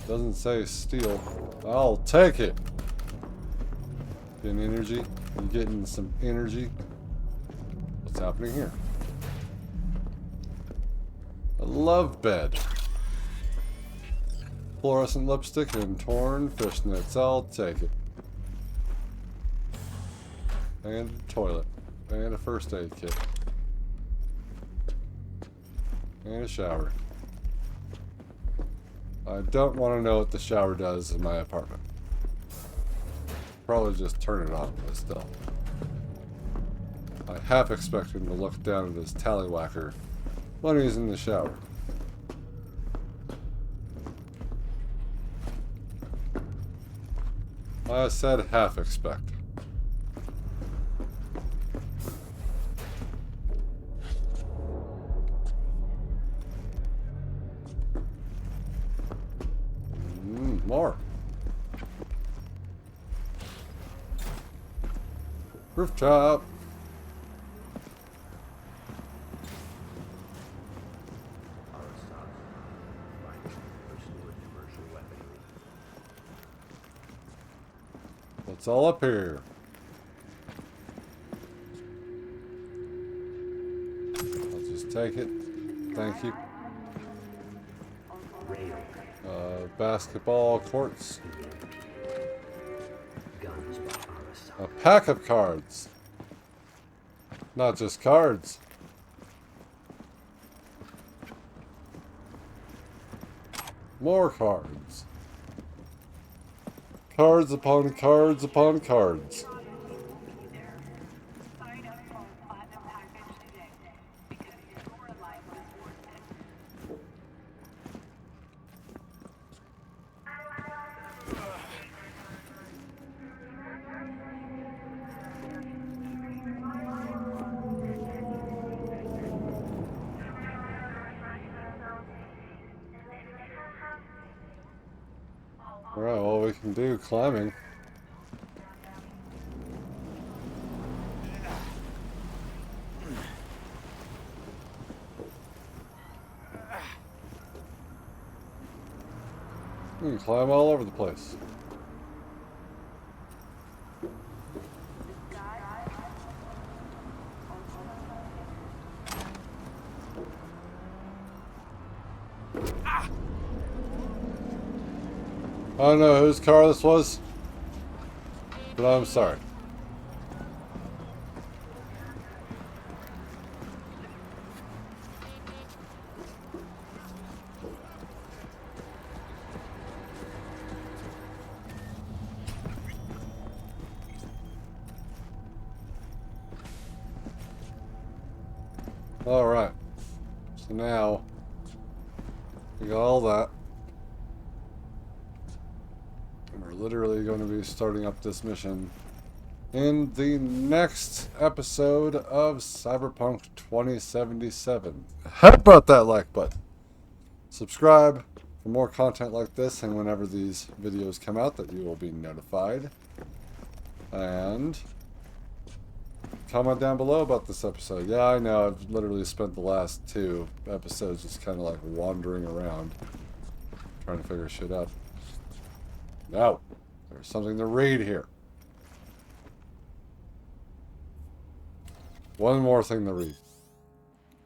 Doesn't say steal. I'll take it. Getting energy. I'm getting some energy. What's happening here? A love bed. Fluorescent lipstick and torn fishnets. I'll take it. And a toilet. And a first aid kit. And a shower. I don't want to know what the shower does in my apartment. probably just turn it on, but still. I half expect him to look down at his tallywhacker when he's in the shower. I said half expect. More. Rooftop. What's all up here? I'll just take it. Thank you. Basketball courts. A pack of cards. Not just cards. More cards. Cards upon cards upon cards. Alright, well, we can do climbing. We can climb all over the place. I don't know whose car this was, but I'm sorry. All right, so now we got all that. We're literally going to be starting up this mission in the next episode of Cyberpunk 2077. How about that like button? Subscribe for more content like this, and whenever these videos come out that you will be notified. And comment down below about this episode. Yeah, I know, I've literally spent the last 2 episodes just kind of like wandering around trying to figure shit out. No, there's something to read here. One more thing to read.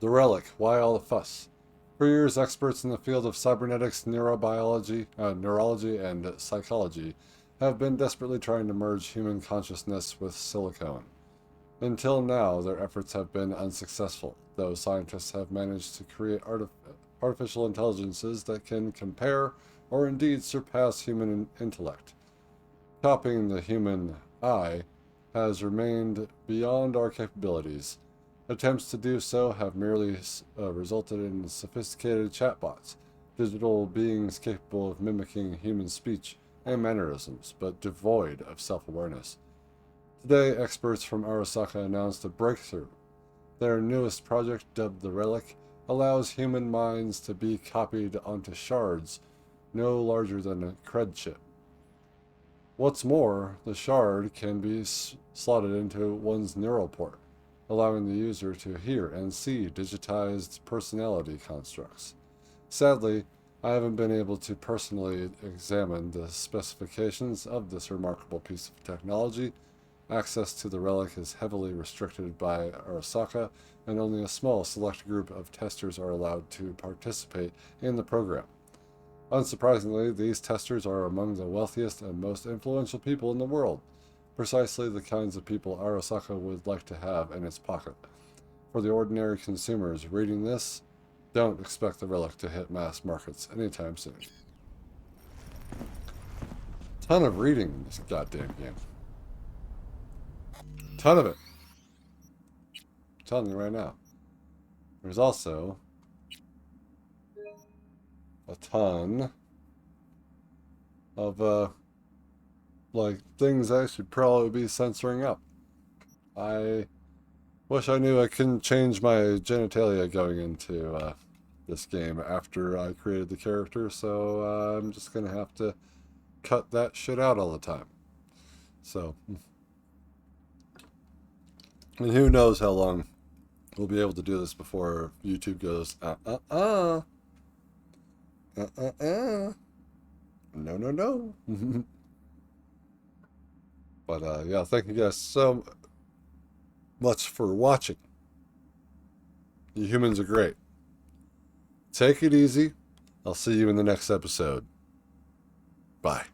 The Relic, why all the fuss? For years, experts in the field of cybernetics, neurology, and psychology have been desperately trying to merge human consciousness with silicone. Until now, their efforts have been unsuccessful, though scientists have managed to create artificial intelligences that can compare or indeed surpass human intellect. Copying the human eye has remained beyond our capabilities. Attempts to do so have merely resulted in sophisticated chatbots, digital beings capable of mimicking human speech and mannerisms, but devoid of self-awareness. Today, experts from Arasaka announced a breakthrough. Their newest project, dubbed the Relic, allows human minds to be copied onto shards no larger than a cred chip. What's more, the shard can be slotted into one's neural port, allowing the user to hear and see digitized personality constructs. Sadly, I haven't been able to personally examine the specifications of this remarkable piece of technology. Access to the Relic is heavily restricted by Arasaka, and only a small select group of testers are allowed to participate in the program. Unsurprisingly, these testers are among the wealthiest and most influential people in the world, precisely the kinds of people Arasaka would like to have in its pocket. For the ordinary consumers reading this, don't expect the Relic to hit mass markets anytime soon. Ton of reading in this goddamn game. Ton of it. I'm telling you right now. There's also a ton of like things I should probably be censoring up. I wish I knew I couldn't change my genitalia going into this game after I created the character, so I'm just gonna have to cut that shit out all the time. So, and who knows how long we'll be able to do this before YouTube goes, no. But yeah, thank you guys so much for watching. You humans are great. Take it easy. I'll see you in the next episode. Bye.